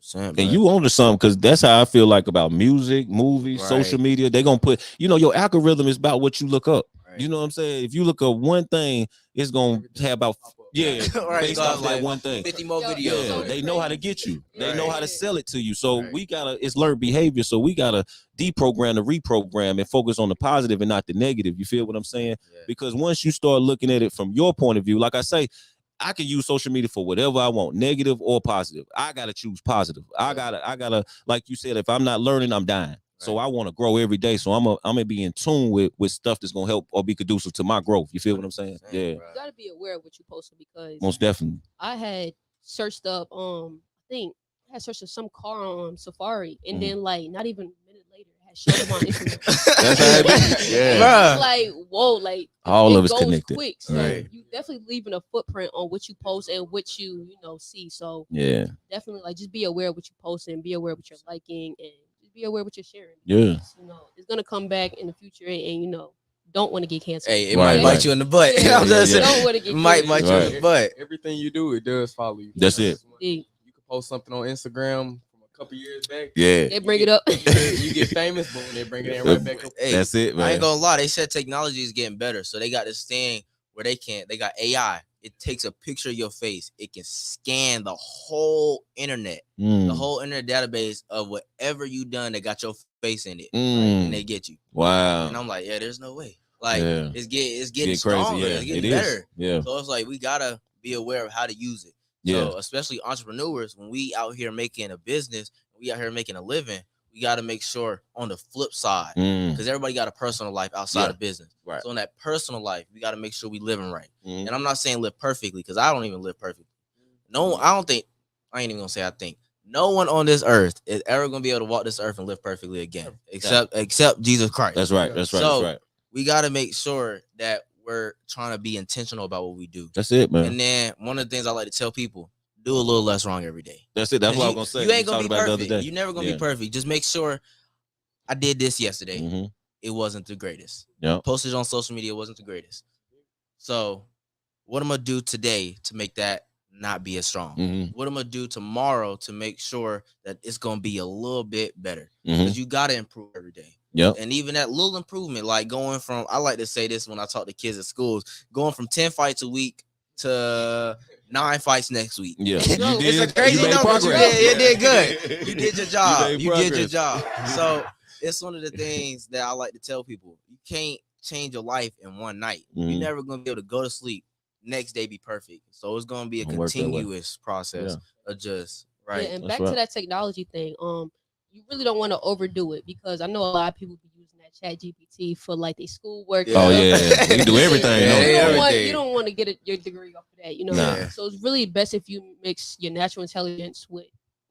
100%. And you own to something, because that's how I feel like about music, movies, social media. They're going to put, you know, your algorithm is about what you look up. Right. You know what I'm saying? If you look up one thing, it's going to have about Yeah, Right, based off that one thing. 50 more Yo, videos. Yeah, on it. they know how to get you. They know how to sell it to you. So Right. we gotta, it's learned behavior. So we gotta deprogram to reprogram and focus on the positive and not the negative. You feel what I'm saying? Yeah. Because once you start looking at it from your point of view, like I say, I can use social media for whatever I want, negative or positive. I gotta choose positive. I gotta, like you said, if I'm not learning, I'm dying. So I want to grow every day. So I'm gonna be in tune with stuff that's gonna help or be conducive to my growth. You feel what I'm saying? Yeah. You gotta be aware of what you posting because Most definitely. I had searched up I think I had searched up some car on Safari and then like not even a minute later it had showed up on Instagram. That's how it be. Yeah. It's like whoa, like all it of us goes connected. quick. So Right. you definitely leaving a footprint on what you post and what you see. So Yeah. definitely like just be aware of what you post and be aware of what you're liking and just be aware of what you're sharing. Yeah. Because, it's gonna come back in the future and don't want to get canceled. Hey, it Right, might bite right. you in the butt. Yeah, I'm just saying, don't want to get might canceled. bite you in the butt. Everything you do, it does follow you. That's it. Yeah. You can post something on Instagram from a couple years back. Yeah. They bring it up. You get famous, but when they bring it in right back up. Hey, That's it, man. I ain't gonna lie. They said technology is getting better, so they got this thing where they got AI. It takes a picture of your face. It can scan the whole internet, the whole internet database of whatever you done that got your face in it, and they get you. Wow. And I'm like, yeah, there's no way. Like Yeah. it's getting Get stronger. crazy. Yeah, It's getting it better. is. Yeah. So it's like we gotta be aware of how to use it. Yeah. So especially entrepreneurs, when we out here making a business, we out here making a living, we got to make sure on the flip side, because everybody got a personal life outside of business. Right. So in that personal life, we got to make sure we living right. And I'm not saying live perfectly, because I don't even live perfectly. No, I ain't even gonna say I think. No one on this earth is ever gonna be able to walk this earth and live perfectly again, except Jesus Christ. That's right. That's right. So that's right. we got to make sure that we're trying to be intentional about what we do. That's it, man. And then one of the things I like to tell people, do a little less wrong every day. That's it. That's what I was gonna say. You ain't gonna be about perfect. the other day. You're never gonna be perfect. Just make sure I did this yesterday. Mm-hmm. It wasn't the greatest. Yeah. Posted on social media wasn't the greatest. So what I'm gonna do today to make that not be as strong? Mm-hmm. What I'm gonna do tomorrow to make sure that it's gonna be a little bit better? Mm-hmm. Because you gotta improve every day. Yep. And even that little improvement, like going from, I like to say this when I talk to kids at schools, going from 10 fights a week to 9 fights next week. Yeah. It's a crazy number. Progress. You did good. You did your job. You did your progress. job. So it's one of the things that I like to tell people. You can't change your life in one night. You're never going to be able to go to sleep, next day be perfect. So it's going to be a continuous process of just, right. Yeah, and back to that technology thing. You really don't want to overdo it because I know a lot of people be using that Chat GPT for like their schoolwork. Oh yeah, you can do everything. You don't want to get your degree off of that, Nah. So it's really best if you mix your natural intelligence with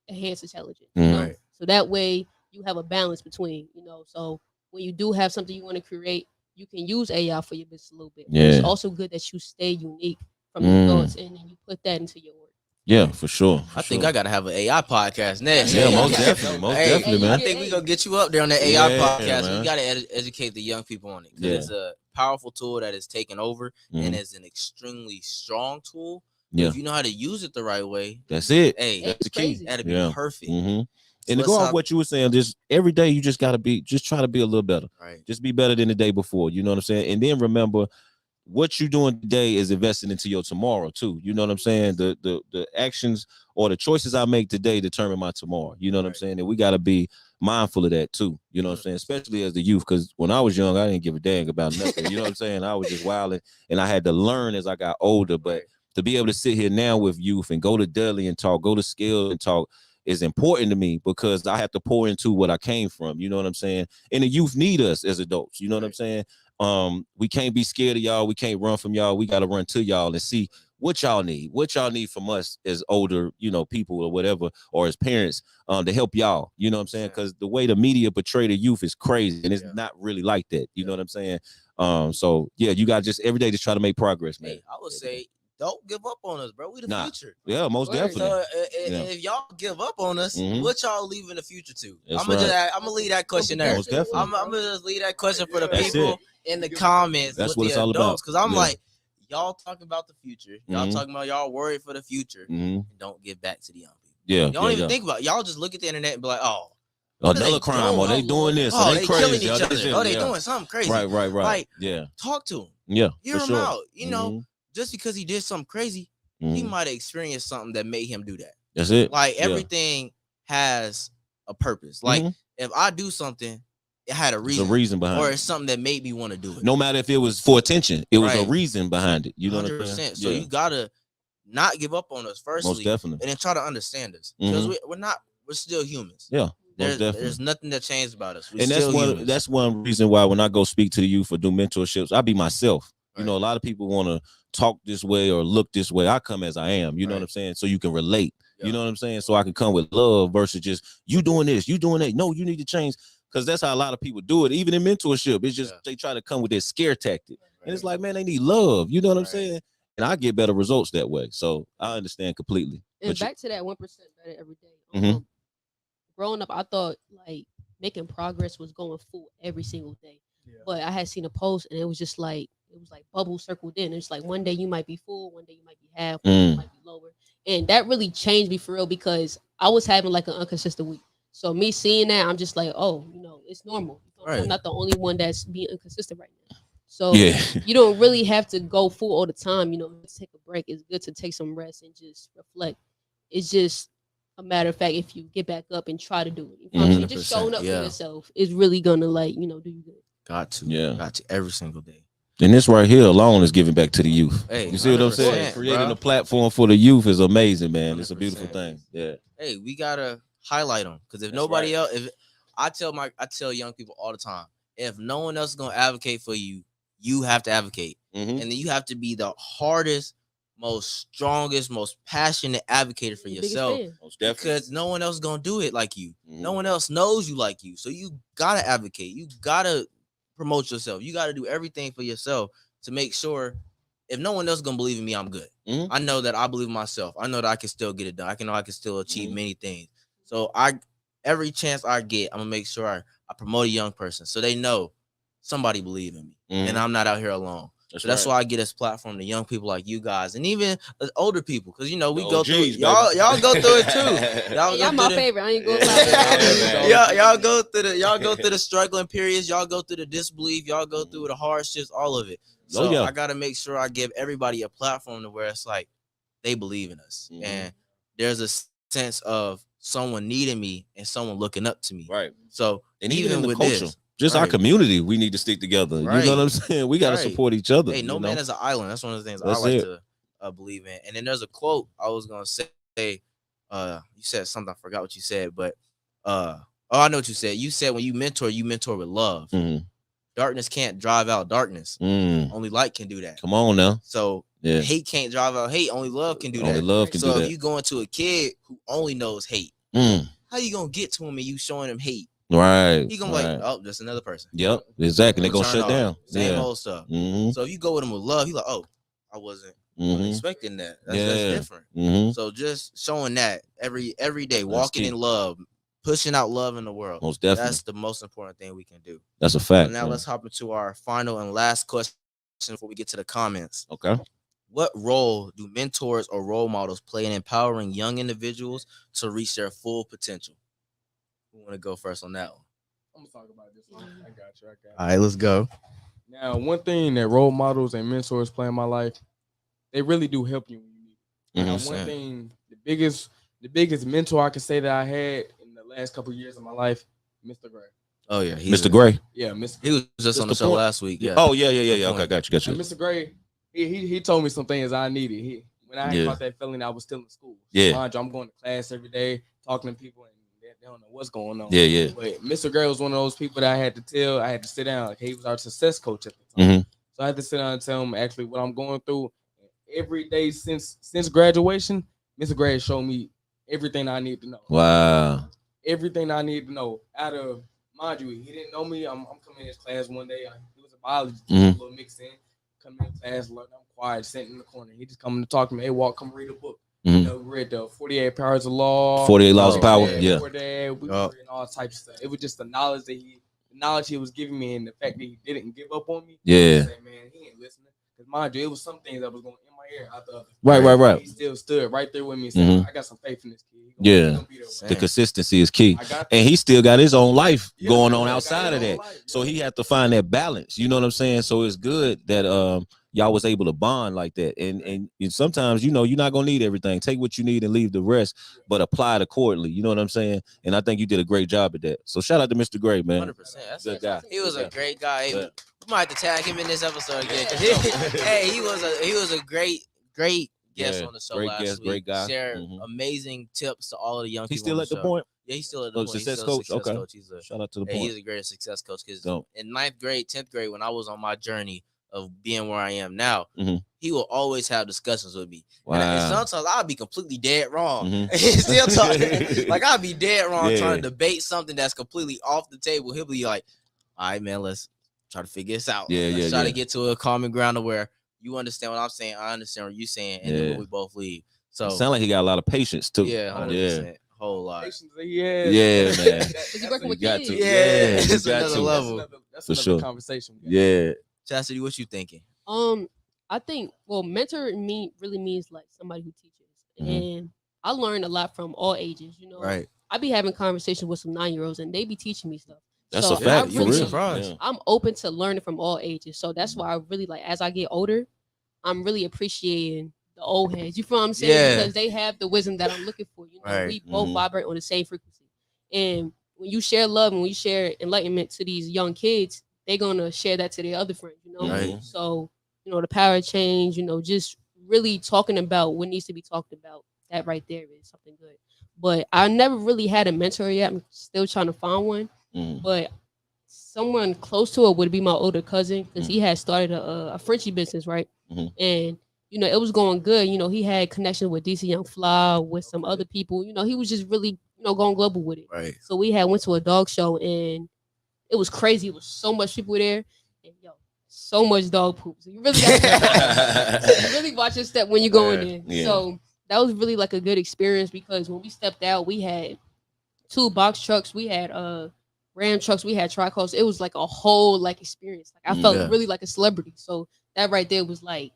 enhanced intelligence. Right. So that way you have a balance between, So when you do have something you want to create, you can use AI for your business a little bit. Yeah. But it's also good that you stay unique from your thoughts and then you put that into your work. Yeah, for sure. I think I gotta have an AI podcast next. Yeah, most definitely, definitely, man. I think we gonna get you up there on the AI podcast. Man. We gotta educate the young people on it because it's a powerful tool that is taken over and is an extremely strong tool. Yeah, if you know how to use it the right way, that's it. Hey, that's the key. That'd be perfect. Mm-hmm. And to go off what you were saying, just every day you just gotta try to be a little better. Right. Just be better than the day before. You know what I'm saying? And then remember, what you're doing today is investing into your tomorrow too. You know what I'm saying? The actions or the choices I make today determine my tomorrow. You know what I'm saying? And we got to be mindful of that too. You know what I'm saying? Especially as the youth, because when I was young, I didn't give a dang about nothing. You know what I'm saying? I was just wilding, and I had to learn as I got older. But to be able to sit here now with youth and go to deli and talk, go to Skill and talk is important to me because I have to pour into what I came from. You know what I'm saying? And the youth need us as adults. You know what I'm saying? We can't be scared of y'all. We can't run from y'all. We got to run to y'all and see what y'all need from us as older, people or whatever, or as parents, to help y'all. You know what I'm saying? Because the way the media portray the youth is crazy, and it's not really like that. You know what I'm saying? So yeah, you got to just every day just try to make progress, man. Hey, I would say don't give up on us, bro. We the future. Yeah, most definitely. So if y'all give up on us, what y'all leaving the future to? I'm gonna leave that question there. I'm gonna just leave that question for the people in the comments. That's what it's all about. Because I'm like, y'all talking about the future. Y'all talking about y'all worried for the future. Don't give back to the young people. Yeah. Y'all don't even think about it. Y'all just look at the internet and be like, oh, another crime, or they doing this, oh, or they crazy, killing each other. Oh, they doing something crazy. Right. Like, yeah. Talk to them. Yeah. Hear them out. just because he did something crazy, he might have experienced something that made him do that. That's it. Like everything has a purpose. Like if I do something, it had a reason. There's a reason behind or it. it's something that made me want to do it. No matter if it was for attention, it was a reason behind it. You know 100%. what I'm saying? So you gotta not give up on us firstly, most definitely, and then try to understand us because we're still humans. Yeah. There's nothing that changed about us. And that's one reason why when I go speak to the youth or do mentorships, I be myself. You know, a lot of people want to talk this way or look this way. I come as I am. You know what I'm saying? So you can relate. You know what I'm saying? So I can come with love versus just you doing this, you doing that. No, you need to change, because that's how a lot of people do it. Even in mentorship, it's just they try to come with their scare tactic, and it's like, man, they need love. You know what I'm saying? And I get better results that way. So I understand completely. And back to that 1% better every day. Growing up, I thought like making progress was going full every single day. But I had seen a post and it was just like, it was like bubble circled in. It's like one day you might be full, one day you might be half, one day you might be lower. And that really changed me for real, because I was having like an inconsistent week. So me seeing that, I'm just like, oh, you know, it's normal. I'm not the only one that's being inconsistent right now. So you don't really have to go full all the time. You know, let's take a break. It's good to take some rest and just reflect. It's just a matter of fact, if you get back up and try to do it, you know, just showing up for yourself is really gonna, like, you know, do you good. Got to every single day. And this right here alone is giving back to the youth. Hey, you see what I'm saying? Creating a platform for the youth is amazing, man. It's a beautiful thing. Yeah. Hey, we gotta highlight them, because if nobody else, if I tell young people all the time, if no one else is gonna advocate for you, you have to advocate, and then you have to be the hardest, most strongest, most passionate advocate for yourself, because no one else is gonna do it like you. No one else knows you like you, so you gotta advocate. You gotta promote yourself. You gotta do everything for yourself to make sure if no one else is gonna believe in me, I'm good. I know that I believe in myself. I know that I can still get it done. I can still achieve many things. So every chance I get, I'm gonna make sure I promote a young person so they know somebody believe in me, and I'm not out here alone. That's why I get this platform to young people like you guys, and even older people, because you know we go through it. Y'all go through it too. Y'all my favorite. I ain't gonna lie. y'all go through the struggling periods. Y'all go through the disbelief. Y'all go through the hardships. All of it. So I gotta make sure I give everybody a platform to where it's like they believe in us, and there's a sense of someone needing me and someone looking up to me. Right. So and even with culture. This, just our community, we need to stick together. You know what I'm saying? We got to support each other. Hey, no man is an island. That's one of the things I like to believe in. And then there's a quote I was gonna say. You said something, I forgot what you said, but I know what you said. You said when you mentor with love. Darkness can't drive out darkness. Only light can do that. Come on now. So hate can't drive out hate. Only love can do that. Only love can do that. So if you go into a kid who only knows hate, how you gonna get to him and you showing him hate? Right. He gonna be like, oh, that's another person. Yep, exactly. They're gonna shut down. Same old stuff. So if you go with him with love, he like, oh, I wasn't expecting that. That's different. So just showing that every day, walking in love, pushing out love in the world. Most definitely. That's the most important thing we can do. That's a fact. So now let's hop into our final and last question before we get to the comments. Okay. What role do mentors or role models play in empowering young individuals to reach their full potential? Who want to go first on that one? I'm gonna talk about this one. I got you. All right, let's go. Now, one thing that role models and mentors play in my life, they really do help you when you need it. Now, one thing, the biggest mentor I can say that I had in the last couple of years of my life, Mr. Gray. Oh yeah, Mr. Gray. Yeah, Mr. He was just on the show last week. Yeah. Oh yeah. Okay, got you. And Mr. Gray, he told me some things I needed. When I caught that feeling, I was still in school. So mind you, I'm going to class every day, talking to people, and they don't know what's going on. Yeah. But Mr. Gray was one of those people that I had to sit down. Like, he was our success coach at the time. So I had to sit down and tell him actually what I'm going through. Every day since graduation, Mr. Gray has shown me everything I need to know. Wow. Everything I need to know. Out of, mind you, he didn't know me. I'm coming in his class one day. It was a biology teacher, a little mixed in. Coming in class, I'm quiet, sitting in the corner. He just coming to talk to me. Hey, Walt, come read a book. You know, we read the 48 Powers of Law. 48 Laws of Power. Yeah. We were reading all types of stuff. It was just the knowledge he was giving me, and the fact that he didn't give up on me. Yeah. Say, man, he ain't listening. Because mind you, it was some things that was going in my ear out the other. Right. He still stood right there with me, saying, I got some faith in this kid. The consistency is key. And he still got his own life going on outside of that. So he had to find that balance. You know what I'm saying? So it's good that y'all was able to bond like that. And sometimes, you know, you're not gonna need everything. Take what you need and leave the rest, but apply it accordingly. You know what I'm saying? And I think you did a great job at that. So shout out to Mr. Gray, man. 100%. That's Good guy. He was a great guy. Good. We might have to tag him in this episode again. Hey, he was a great guest on the show great last guest, week. great guy. Shared amazing tips to all of the young people. He's still on at the the show. point. Yeah, he's still at the point. Success He's still a coach. success Okay. coach. Shout out to the point. He's a great success coach because Dope. in 9th grade, 10th grade, when I was on my journey of being where I am now, Mhm. he will always have discussions with me. Wow. And sometimes I'll be completely dead wrong. Mhm. He's still talking. Like I'll be dead wrong Yeah. trying to debate something that's completely off the table. He'll be like, all right, man, let's try to figure this out. Let's try to get to a common ground where you understand what I'm saying, I understand what you're saying, and then we both leave. So sound like he got a lot of patience too. yeah, 100%. Whole lot. Yeah, man. Is he working with got kids? to. Yeah, you it's got another to. level. That's For another sure. conversation. Yeah. Chassity, what you thinking? I think mentor really means like somebody who teaches, Mhm. and I learned a lot from all ages. You know, Right. I be having conversations with some 9-year-olds, and they be teaching me stuff. That's So a fact. I For really- real. surprised. Yeah. I'm open to learning from all ages, so that's why I really like as I get older, I'm really appreciating the old heads. You feel what I'm saying? Yeah. Because they have the wisdom that I'm looking for. You know, Right. we both Mhm. vibrate on the same frequency, and when you share love and when you share enlightenment to these young kids, they're gonna share that to their other friends. You know, Right. so you know the power of change. You know, just really talking about what needs to be talked about. That right there is something good. But I never really had a mentor yet. I'm still trying to find one. Mhm. But someone close to it would be my older cousin because he had started a Frenchie business, right? Mhm. And you know it was going good. You know he had connections with DC Young Fly, with some other people. You know he was just really going global with it. Right. So we had went to a dog show and it was crazy. It was so much people there, and so much dog poop. So you really got really watch your step when you go in there. Yeah. So that was really like a good experience because when we stepped out, we had 2 box trucks, we had Ram trucks, we had tricars. It was like a whole like experience. Like I felt really like a celebrity. So that right there was like,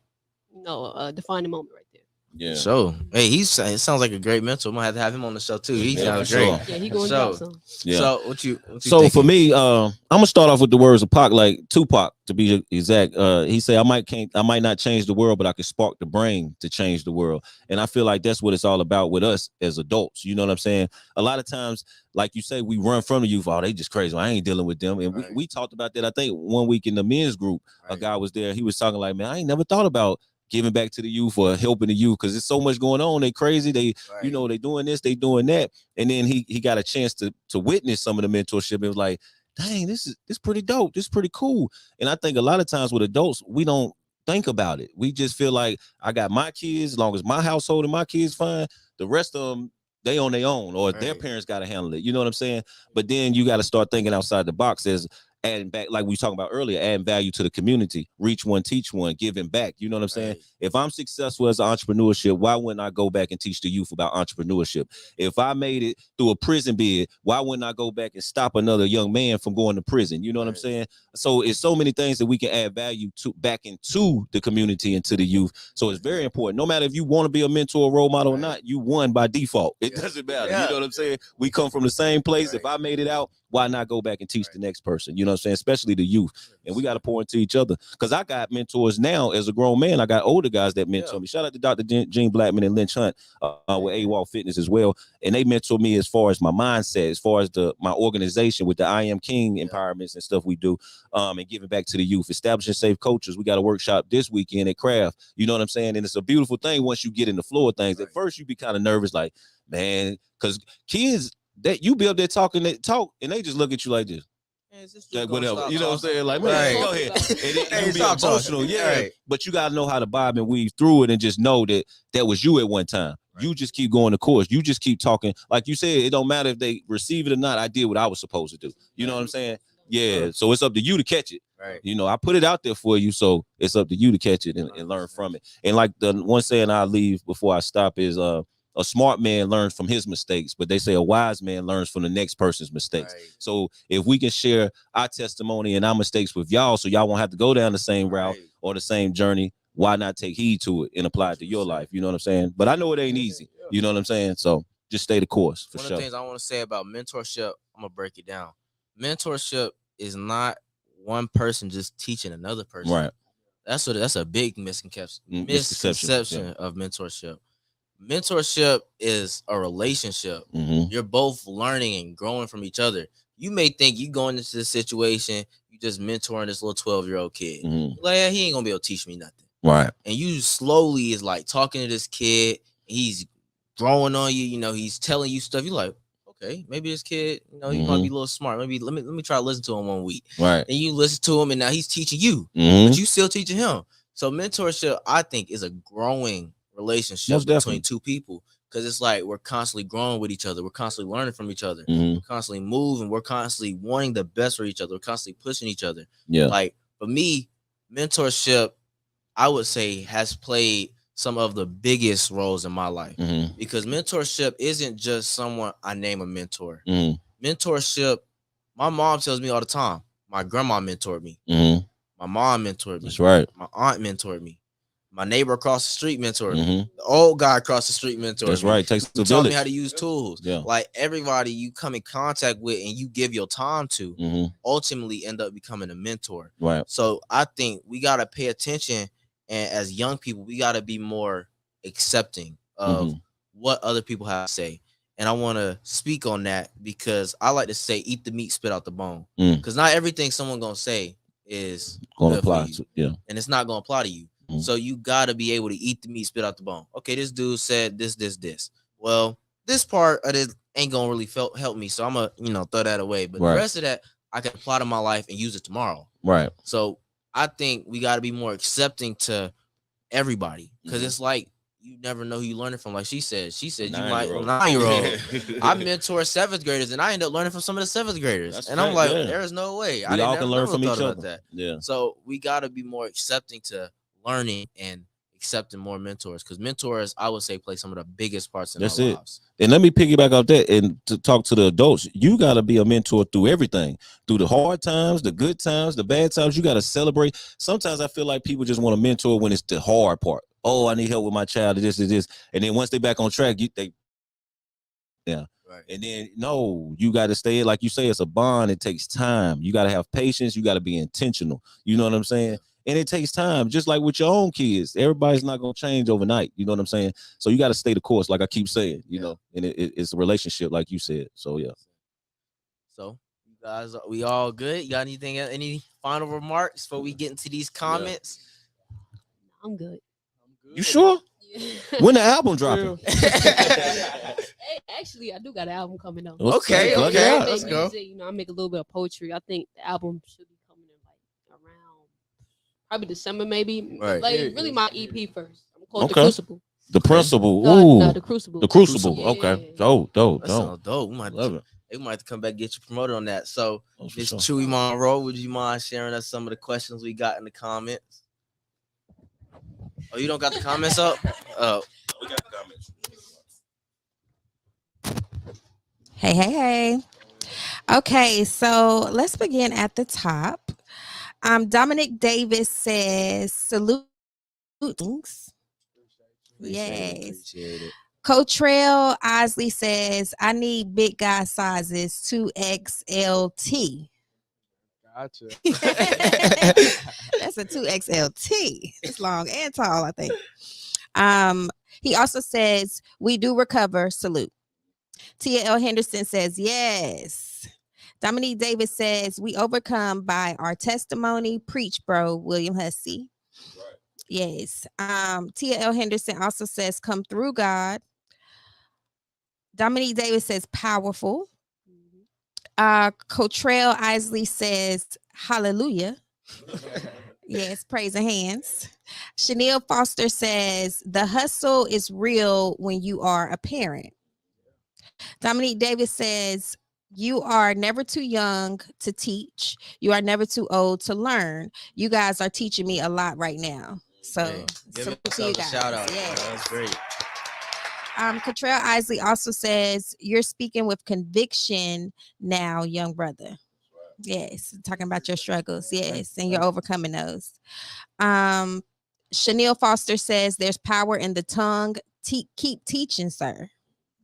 a defining moment right there. Yeah. So hey, it sounds like a great mentor. I'm gonna have him on the show too. He sounds for great. sure. Yeah, he going to So- drop some. Yeah. So what you So thinking? for me, I'm gonna start off with the words of Pac, like Tupac to be exact. He said, "I might not change the world, but I can spark the brain to change the world." And I feel like that's what it's all about with us as adults. You know what I'm saying? A lot of times, like you say, we run from the youth. Oh, they just crazy. I ain't dealing with them. And Right. we talked about that. I think one week in the men's group, a guy was there. He was talking like, "Man, I ain't never thought about giving back to the youth or helping the youth because there's so much going on. They crazy. They, Right. they doing this, they doing that." And then he got a chance to witness some of the mentorship. It was like, dang, this pretty dope. This is pretty cool. And I think a lot of times with adults, we don't think about it. We just feel like I got my kids, as long as my household and my kids fine, the rest of them, they on their own or their Right. parents got to handle it. You know what I'm saying? But then you got to start thinking outside the box as adding back, like we were talking about earlier, adding value to the community, reach one, teach one, giving back. You know what I'm saying? Right. If I'm successful as an entrepreneurship, why wouldn't I go back and teach the youth about entrepreneurship? If I made it through a prison bid, why wouldn't I go back and stop another young man from going to prison? You know what I'm Right. saying? So it's so many things that we can add value to back into the community and to the youth. So it's very important. No matter if you want to be a mentor or role model or not, you won by default. It doesn't matter. Yeah. You know what I'm saying? We come from the same place. Right. If I made it out, why not go back and teach the next person? You know what I'm saying? Especially the youth. And we got to pour into each other. Because I got mentors now as a grown man. I got older guys that mentor me. Shout out to Dr. Gene Blackman and Lynch Hunt with AWOL Fitness as well. And they mentor me as far as my mindset, as far as my organization with the I Am King empowerments and stuff we do, and giving back to the youth. Establishing safe cultures. We got a workshop this weekend at Craft. You know what I'm saying? And it's a beautiful thing once you get in the flow of things. At first, you be kind of nervous, like, man, because kids, that you be up there talking, they talk, and they just look at you like this. Like whatever, you know what I'm saying? Like, man, go ahead. And it, you be emotional, but you gotta know how to bob and weave through it, and just know that was you at one time. Right. You just keep going to course. You just keep talking, like you said. It don't matter if they receive it or not. I did what I was supposed to do. You know what I'm saying? Yeah. So it's up to you to catch it. Right. You know, I put it out there for you, so it's up to you to catch it and learn from it. And like the one saying I leave before I stop is a smart man learns from his mistakes, but they say a wise man learns from the next person's mistakes. Right. So if we can share our testimony and our mistakes with y'all, so y'all won't have to go down the same route or the same journey, why not take heed to it and apply it to your life? You know what I'm saying? But I know it ain't easy. You know what I'm saying? So just stay the course. For One sure. of the things I want to say about mentorship, I'm gonna break it down. Mentorship is not one person just teaching another person. Right. That's a big misconception Misconception, of mentorship. Mentorship is a relationship. You're both learning and growing from each other. You may think you going into this situation, you just mentoring this little 12-year-old kid. Like, yeah, he ain't gonna be able to teach me nothing. Right. And you slowly is like talking to this kid, he's growing on you, you know, he's telling you stuff. You're like, okay, maybe this kid, you know, he might be a little smart. Maybe let me try to listen to him 1 week. Right. And you listen to him, and now he's teaching you, but you still teaching him. So mentorship, I think, is a growing relationship between two people, because it's like we're constantly growing with each other. We're constantly learning from each other. We're constantly moving. We're constantly wanting the best for each other. We're constantly pushing each other. Yeah. Like for me, mentorship, I would say, has played some of the biggest roles in my life, because mentorship isn't just someone I name a mentor. Mentorship, my mom tells me all the time, my grandma mentored me. My mom mentored me. That's right. My aunt mentored me. My neighbor across the street mentored me. The old guy across the street mentored me. That's right. Takes the taught village. me how to use tools. Yeah. Like everybody you come in contact with and you give your time to, ultimately end up becoming a mentor. Right. So I think we gotta pay attention, and as young people, we gotta be more accepting of what other people have to say. And I want to speak on that because I like to say, eat the meat, spit out the bone. Because not everything someone gonna say is gonna apply to and it's not gonna apply to you. So you gotta be able to eat the meat, spit out the bone. Okay, this dude said this. Well, this part of it ain't gonna really help me, so I'm gonna throw that away. But the rest of that I can apply to my life and use it tomorrow. Right. So I think we gotta be more accepting to everybody, because it's like you never know who you learning from. Like she said you might 9-year-old. I mentor 7th graders, and I end up learning from some of the 7th graders. I'm like, there is no way. We all can learn from each other. That. Yeah. So we gotta be more accepting to learning and accepting more mentors, because mentors, I would say, play some of the biggest parts in our lives. And let me piggyback off that and to talk to the adults. You got to be a mentor through everything, through the hard times, the good times, the bad times. You got to celebrate. Sometimes I feel like people just want to mentor when it's the hard part. Oh, I need help with my child. This. And then once they back on track, Right. And then no, you got to stay. Like you say, it's a bond. It takes time. You got to have patience. You got to be intentional. You know what I'm saying? And it takes time, just like with your own kids. Everybody's not going to change overnight. You know what I'm saying? So you got to stay the course, like I keep saying, you know, and it's a relationship, like you said. So, yeah. So, you guys, we all good? You got anything, any final remarks before we get into these comments? I'm good. You sure? Yeah. When the album dropping? Hey, actually, I do got an album coming out. Okay. Let's go. You know, I make a little bit of poetry. I think the album should be coming in like around probably December, maybe. Right. Like really my EP first. I'm called The Crucible. The Principle. No, The Crucible. The Crucible. Yeah. Okay. Dope. That sounds dope. We might have to come back and get you promoted on that. So, Miss Chewy Monroe, would you mind sharing us some of the questions we got in the comments? Oh, you don't got the comments up? Oh. We got the comments. Hey. Okay, so let's begin at the top. Dominic Davis says, salute. Yes. Cotrell Isley says, I need big guy sizes 2XLT. Gotcha. That's a 2XLT. It's long and tall, I think. He also says, we do recover. Salute. Tia L. Henderson says, yes. Dominique Davis says, we overcome by our testimony. Preach, bro. William Hussey. Right. Yes. Tia L. Henderson also says, come through, God. Dominique Davis says, powerful. Cotrell Isley says, hallelujah. Yes, praise and hands. Chanel Foster says, the hustle is real when you are a parent. Dominique Davis says, you are never too young to teach. You are never too old to learn. You guys are teaching me a lot right now. So, give yourself a shout out. Yeah. That's great. Cotrell Isley also says, you're speaking with conviction now, young brother. Yes, talking about your struggles. Yes, and you're overcoming those. Chanel Foster says, there's power in the tongue. Keep teaching, sir.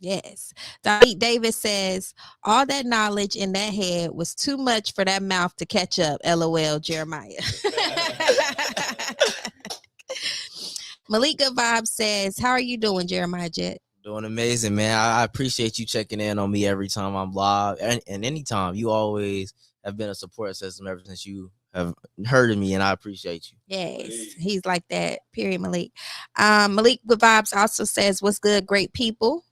Yes. Dominique Davis says, all that knowledge in that head was too much for that mouth to catch up. LOL, Jeremiah. Malik Good Vibes says, how are you doing, Jeremiah Jet? Doing amazing, man. I appreciate you checking in on me every time I'm live, and anytime. You always have been a support system ever since you have heard of me, and I appreciate you. Yes, he's like that. Period, Malik. Malik Good Vibes also says, what's good, great people?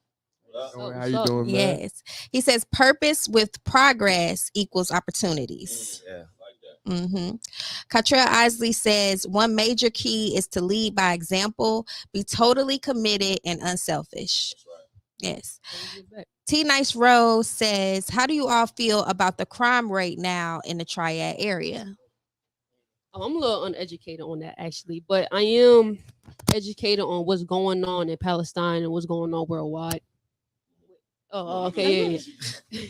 How you doing, man? Yes. He says, purpose with progress equals opportunities. Yeah. Mm-hmm. Catrell Isley says, one major key is to lead by example, be totally committed and unselfish. Yes. T Nice Rose says, how do you all feel about the crime rate now in the Triad area? I'm a little uneducated on that actually, but I am educated on what's going on in Palestine and what's going on worldwide. Oh, okay, yeah.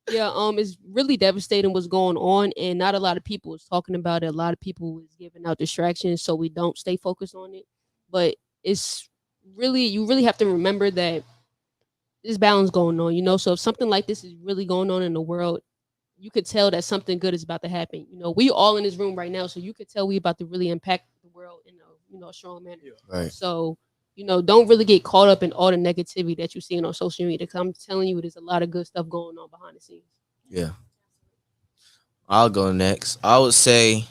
Yeah, it's really devastating what's going on, and not a lot of people is talking about it. A lot of people is giving out distractions, so we don't stay focused on it. But it's really, you really have to remember that there's balance going on, you know. So if something like this is really going on in the world, you could tell that something good is about to happen. You know, we all in this room right now, so you could tell we about to really impact the world in a strong manner. Right. So, don't really get caught up in all the negativity that you're seeing on social media. Because I'm telling you, there's a lot of good stuff going on behind the scenes. Yeah. I'll go next. I would say,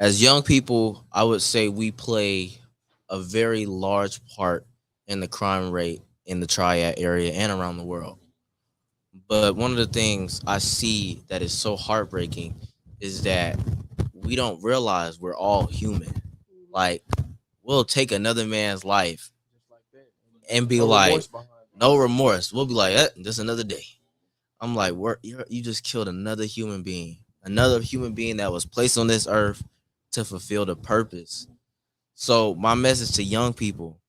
as young people, I would say we play a very large part in the crime rate in the Triad area and around the world. But one of the things I see that is so heartbreaking is that we don't realize we're all human. Like, we'll take another man's life and be like, no remorse. We'll be like, just another day. I'm like, you just killed another human being that was placed on this earth to fulfill the purpose. So my message to young people,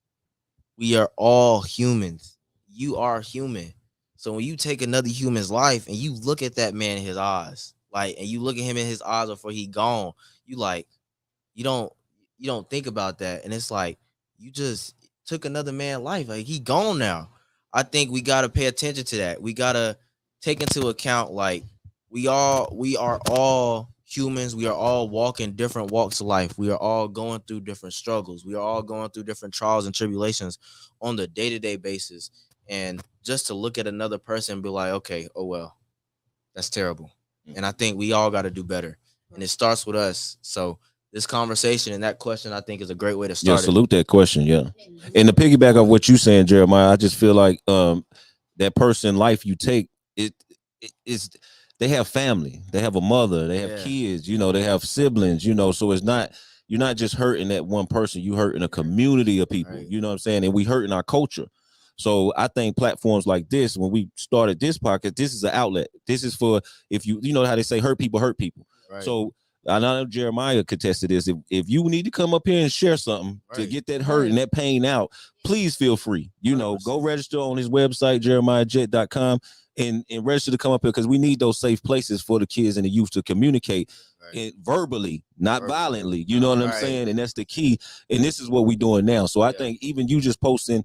we are all humans. You are human. So when you take another human's life and you look at that man in his eyes, like, and you look at him in his eyes before he gone, you don't think about that. And it's like, you just took another man's life. Like, he gone now. I think we got to pay attention to that. We got to take into account, like, we are all humans. We are all walking different walks of life. We are all going through different struggles. We are all going through different trials and tribulations on the day-to-day basis. And just to look at another person and be like, okay, oh, well, that's terrible. And I think we all got to do better. And it starts with us. So this conversation and that question, I think, is a great way to start. Yeah, salute that question. Yeah. And to piggyback off what you saying, Jeremiah, I just feel like that person life you take, it is, they have family, they have a mother, they have kids, they have siblings, so it's not, you're not just hurting that one person, you hurting a community of people, right. You know what I'm saying? And we hurting our culture. So I think platforms like this, when we started this podcast, this is an outlet. This is for, if you know how they say, hurt people. Right. So I know Jeremiah contested this. If you need to come up here and share something to get that hurt and that pain out, please feel free. Go register on his website, jeremiahjet.com, and register to come up here, because we need those safe places for the kids and the youth to communicate verbally, not violently. You know what I'm saying? And that's the key. And this is what we're doing now. So I think even you just posting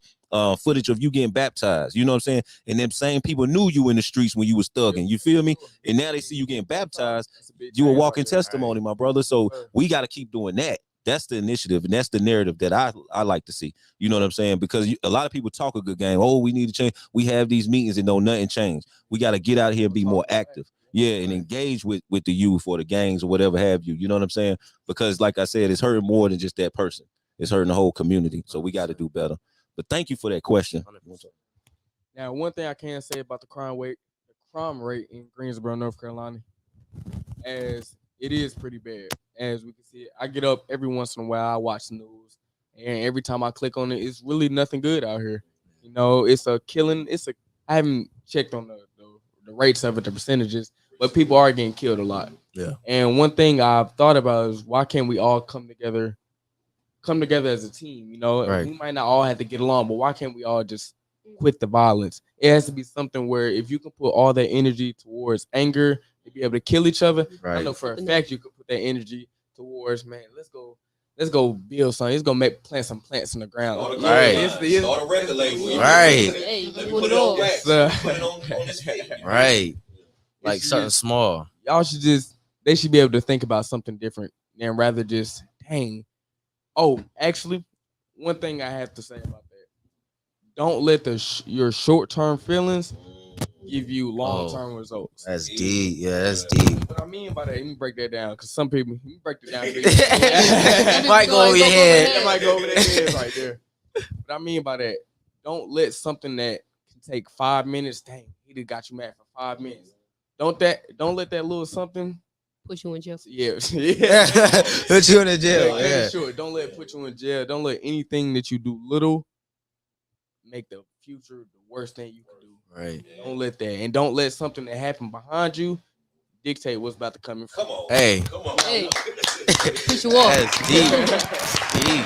footage of you getting baptized, you know what I'm saying? And them same people knew you in the streets when you was thugging, you feel me? And now they see you getting baptized. You a walking testimony, my brother. So we got to keep doing that. That's the initiative, and that's the narrative that I like to see. You know what I'm saying? Because a lot of people talk a good game. Oh, we need to change. We have these meetings and nothing changed. We got to get out here and be more active. Yeah, and engage with the youth or the gangs or whatever have you. You know what I'm saying? Because like I said, it's hurting more than just that person. It's hurting the whole community. So we got to do better. But thank you for that question. Now, one thing I can say about the crime rate in Greensboro, North Carolina, as it is pretty bad. As we can see, I get up every once in a while, I watch the news, and every time I click on it, it's really nothing good out here. It's a killing. I haven't checked on the rates of it, the percentages, but people are getting killed a lot. Yeah. And one thing I've thought about is, why can't we all come together as a team? We might not all have to get along, but why can't we all just quit the violence? It has to be something where if you can put all that energy towards anger to be able to kill each other, I know for a fact you can put that energy towards, man, let's go build something. Let's go plant some plants in the ground. Start a record label. Right. Hey, put it on wax. Put it on this page. Right. Like something small. Y'all they should be able to think about something different, and rather just, dang. Oh, actually, one thing I have to say about that: don't let your short-term feelings give you long-term results. That's deep. Yeah, that's deep. What I mean by that, let me break that down, because some people, let me break it down. It might go over your head. It might go over their heads right there. What I mean by that, don't let something that can take 5 minutes, dang, he just got you mad for 5 minutes. Don't let that little something Put you in jail. Yeah. Put you in the jail. Yeah. Sure. Don't let it put you in jail. Don't let anything that you do little make the future the worst thing you can do. Right. Don't let that. And don't let something that happened behind you dictate what's about to come in front. Come on. Hey. Come on. Hey. Push you off. That's deep. Deep.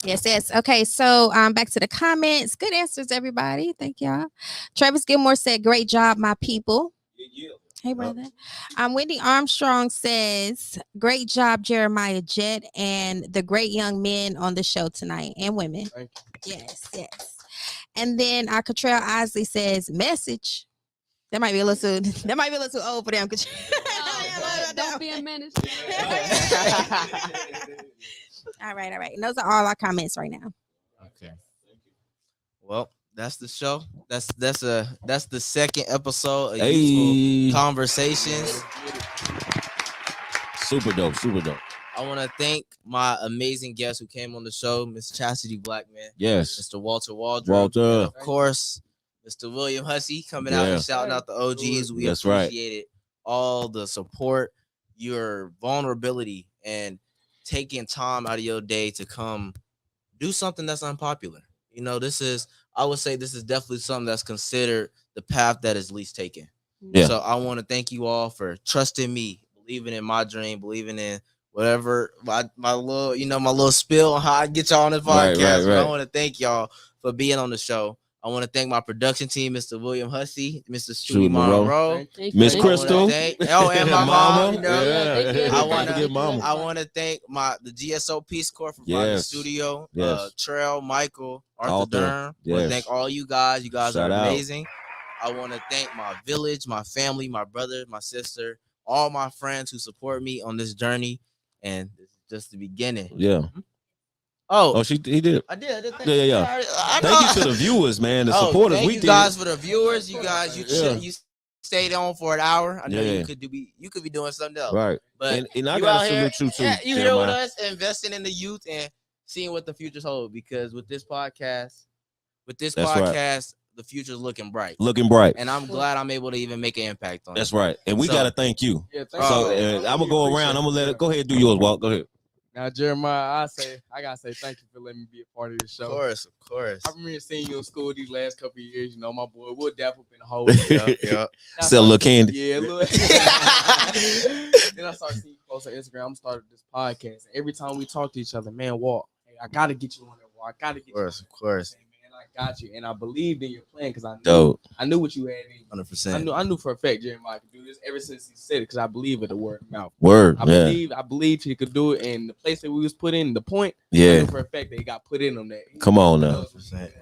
Yes. Okay, so back to the comments. Good answers, everybody. Thank y'all. Travis Gilmore said, "Great job, my people." Yeah. Hey, brother. Wendy Armstrong says, "Great job, Jeremiah Jett, and the great young men on the show tonight, and women." Thank you. Yes. And then Cottrell Isley says, "Message." That might be a little too old for them. Don't be a menace. All right. And those are all our comments right now. Okay. Well, that's the show. That's the second episode of Youthful Conversations. Super dope. I want to thank my amazing guests who came on the show, Miss Chassity Blackman. Yes. Mr. Waldrum. And of course, Mr. William Hussey coming out and shouting out the OGs. We appreciated all the support, your vulnerability, and taking time out of your day to come do something that's unpopular. You know, I would say this is definitely something that's considered the path that is least taken. Yeah. So I want to thank you all for trusting me, believing in my dream, believing in whatever my little spill on how I get y'all on this podcast. Right. I want to thank y'all for being on the show. I want to thank my production team, Mr. William Hussey, Mr. Stewie Monroe, Miss Crystal, and my mom. I want to thank the GSO Peace Corps for providing the studio. Trell, Michael, Arthur Dern. I want to thank all you guys. You guys are amazing. I want to thank my village, my family, my brother, my sister, all my friends who support me on this journey. And this is just the beginning. Yeah. He did. I did. Yeah. Thank you to the viewers, man. The supporters. Thank you guys for the viewers. You guys, you stayed on for an hour. I know you could be doing something else. Right. But and I gotta salute you too. You here with us, investing in the youth and seeing what the futures hold. Because with this podcast, the future's looking bright. And I'm glad I'm able to even make an impact on it. That's right. And we gotta thank you. Yeah, I'm gonna go around. I'm gonna let it go ahead and do yours, Walt. Go ahead. Now, Jeremiah, I gotta say thank you for letting me be a part of the show. Of course. I remember seeing you in school these last couple of years. You know, my boy Wood dap up in the hole. Yeah. Sell a little candy. Yeah, look. Then I started seeing you post on Instagram. I'm started this podcast. Every time we talk to each other, man, Walt, hey, I gotta get you on there, Walt. I gotta get you. Of course. I got you, and I believed in your plan because I knew what you had in you. 100%. I knew for a fact Jeremiah could do this ever since he said it because I believe in the word of mouth. I believed he could do it, and the place that we was put in, the point, I knew for a fact that he got put in on that. Come on now.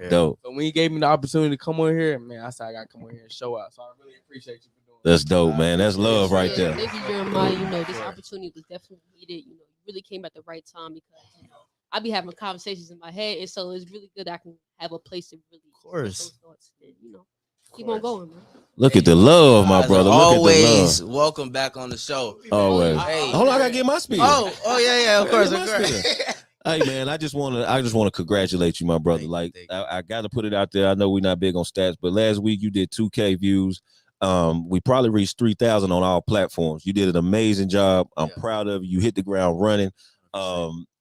Dope. So when he gave me the opportunity to come on here, man, I said I gotta come on here and show out. So I really appreciate you for doing that. That's dope, man. That's love right there. Thank you, Jeremiah. You know, this opportunity was definitely needed. You know, you really came at the right time because I be having conversations in my head, and so it's really good that I can have a place to really those thoughts and, keep on going, man. Look at the love, my brother. Always welcome back on the show. Always. Hey, hold on, I gotta get my speech. Oh yeah, of course. Hey man, I just want to congratulate you, my brother. I got to put it out there. I know we're not big on stats, but last week you did 2K views. We probably reached 3,000 on all platforms. You did an amazing job. I'm proud of you. You hit the ground running.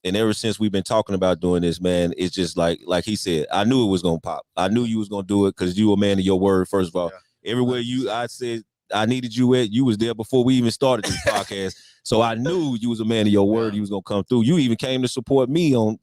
And ever since we've been talking about doing this, man, it's just like he said, I knew it was going to pop. I knew you was going to do it because you a man of your word, first of all. Everywhere I said I needed you at, you was there before we even started this podcast. So I knew you was a man of your word. You was going to come through. You even came to support me on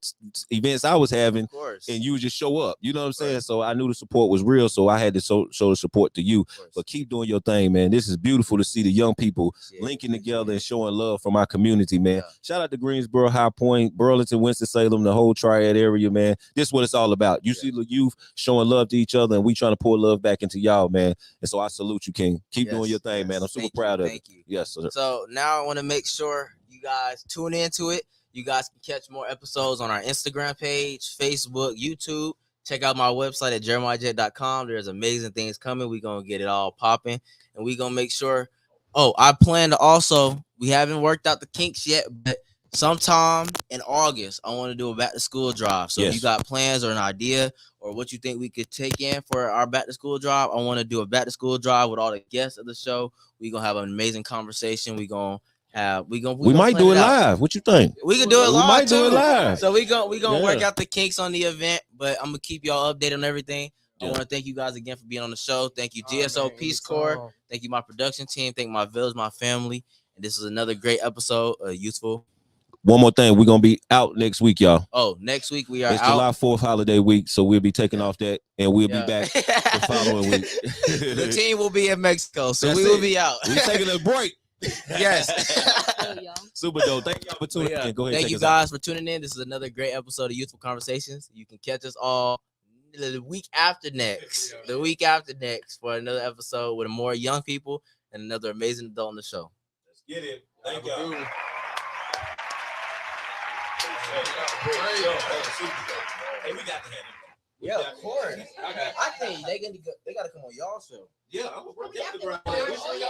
events I was having, and you would just show up. You know what I'm saying? So I knew the support was real, so I had to show the support to you. But keep doing your thing, man. This is beautiful to see the young people linking together and showing love from our community, man. Shout out to Greensboro, High Point, Burlington, Winston-Salem, the whole Triad area, man. This is what it's all about. You see the youth showing love to each other, and we trying to pour love back into y'all, man. And so I salute you, King. Keep doing your thing, man. I'm super proud of it. Thank you. Yes, sir. So now I want to make sure you guys tune into it. You guys can catch more episodes on our Instagram page, Facebook, YouTube. Check out my website at jeremiahjet.com. There's amazing things coming. We're going to get it all popping, and we're going to make sure. Oh, I plan to also, we haven't worked out the kinks yet, but sometime in August, I want to do a back-to-school drive. So if you got plans or an idea or what you think we could take in for our back-to-school drive, I want to do a back-to-school drive with all the guests of the show. We're going to have an amazing conversation. We might do it live. What you think? We could do it live. We might do it live. So we gonna work out the kinks on the event, but I'm gonna keep y'all updated on everything. I want to thank you guys again for being on the show. Thank you, GSO Peace Corps. Thank you, my production team. Thank my village, my family. And this is another great episode of Youthful. One more thing, we're gonna be out next week, y'all. Oh, next week we are it's out. July 4th holiday week, so we'll be taking off that, and we'll be back the following week. The team will be in Mexico, so we will be out. We're taking a break. Yes. Super dope. Thank y'all for tuning in. Go ahead. Thank you guys for tuning in. This is another great episode of Youthful Conversations. You can catch us all the week after next. The week after next for another episode with more young people and another amazing adult on the show. Let's get it. Thank y'all. Hey, we got to have it. Yeah, of course. I think they gotta come on y'all show. Yeah, I'm gonna work out the ground.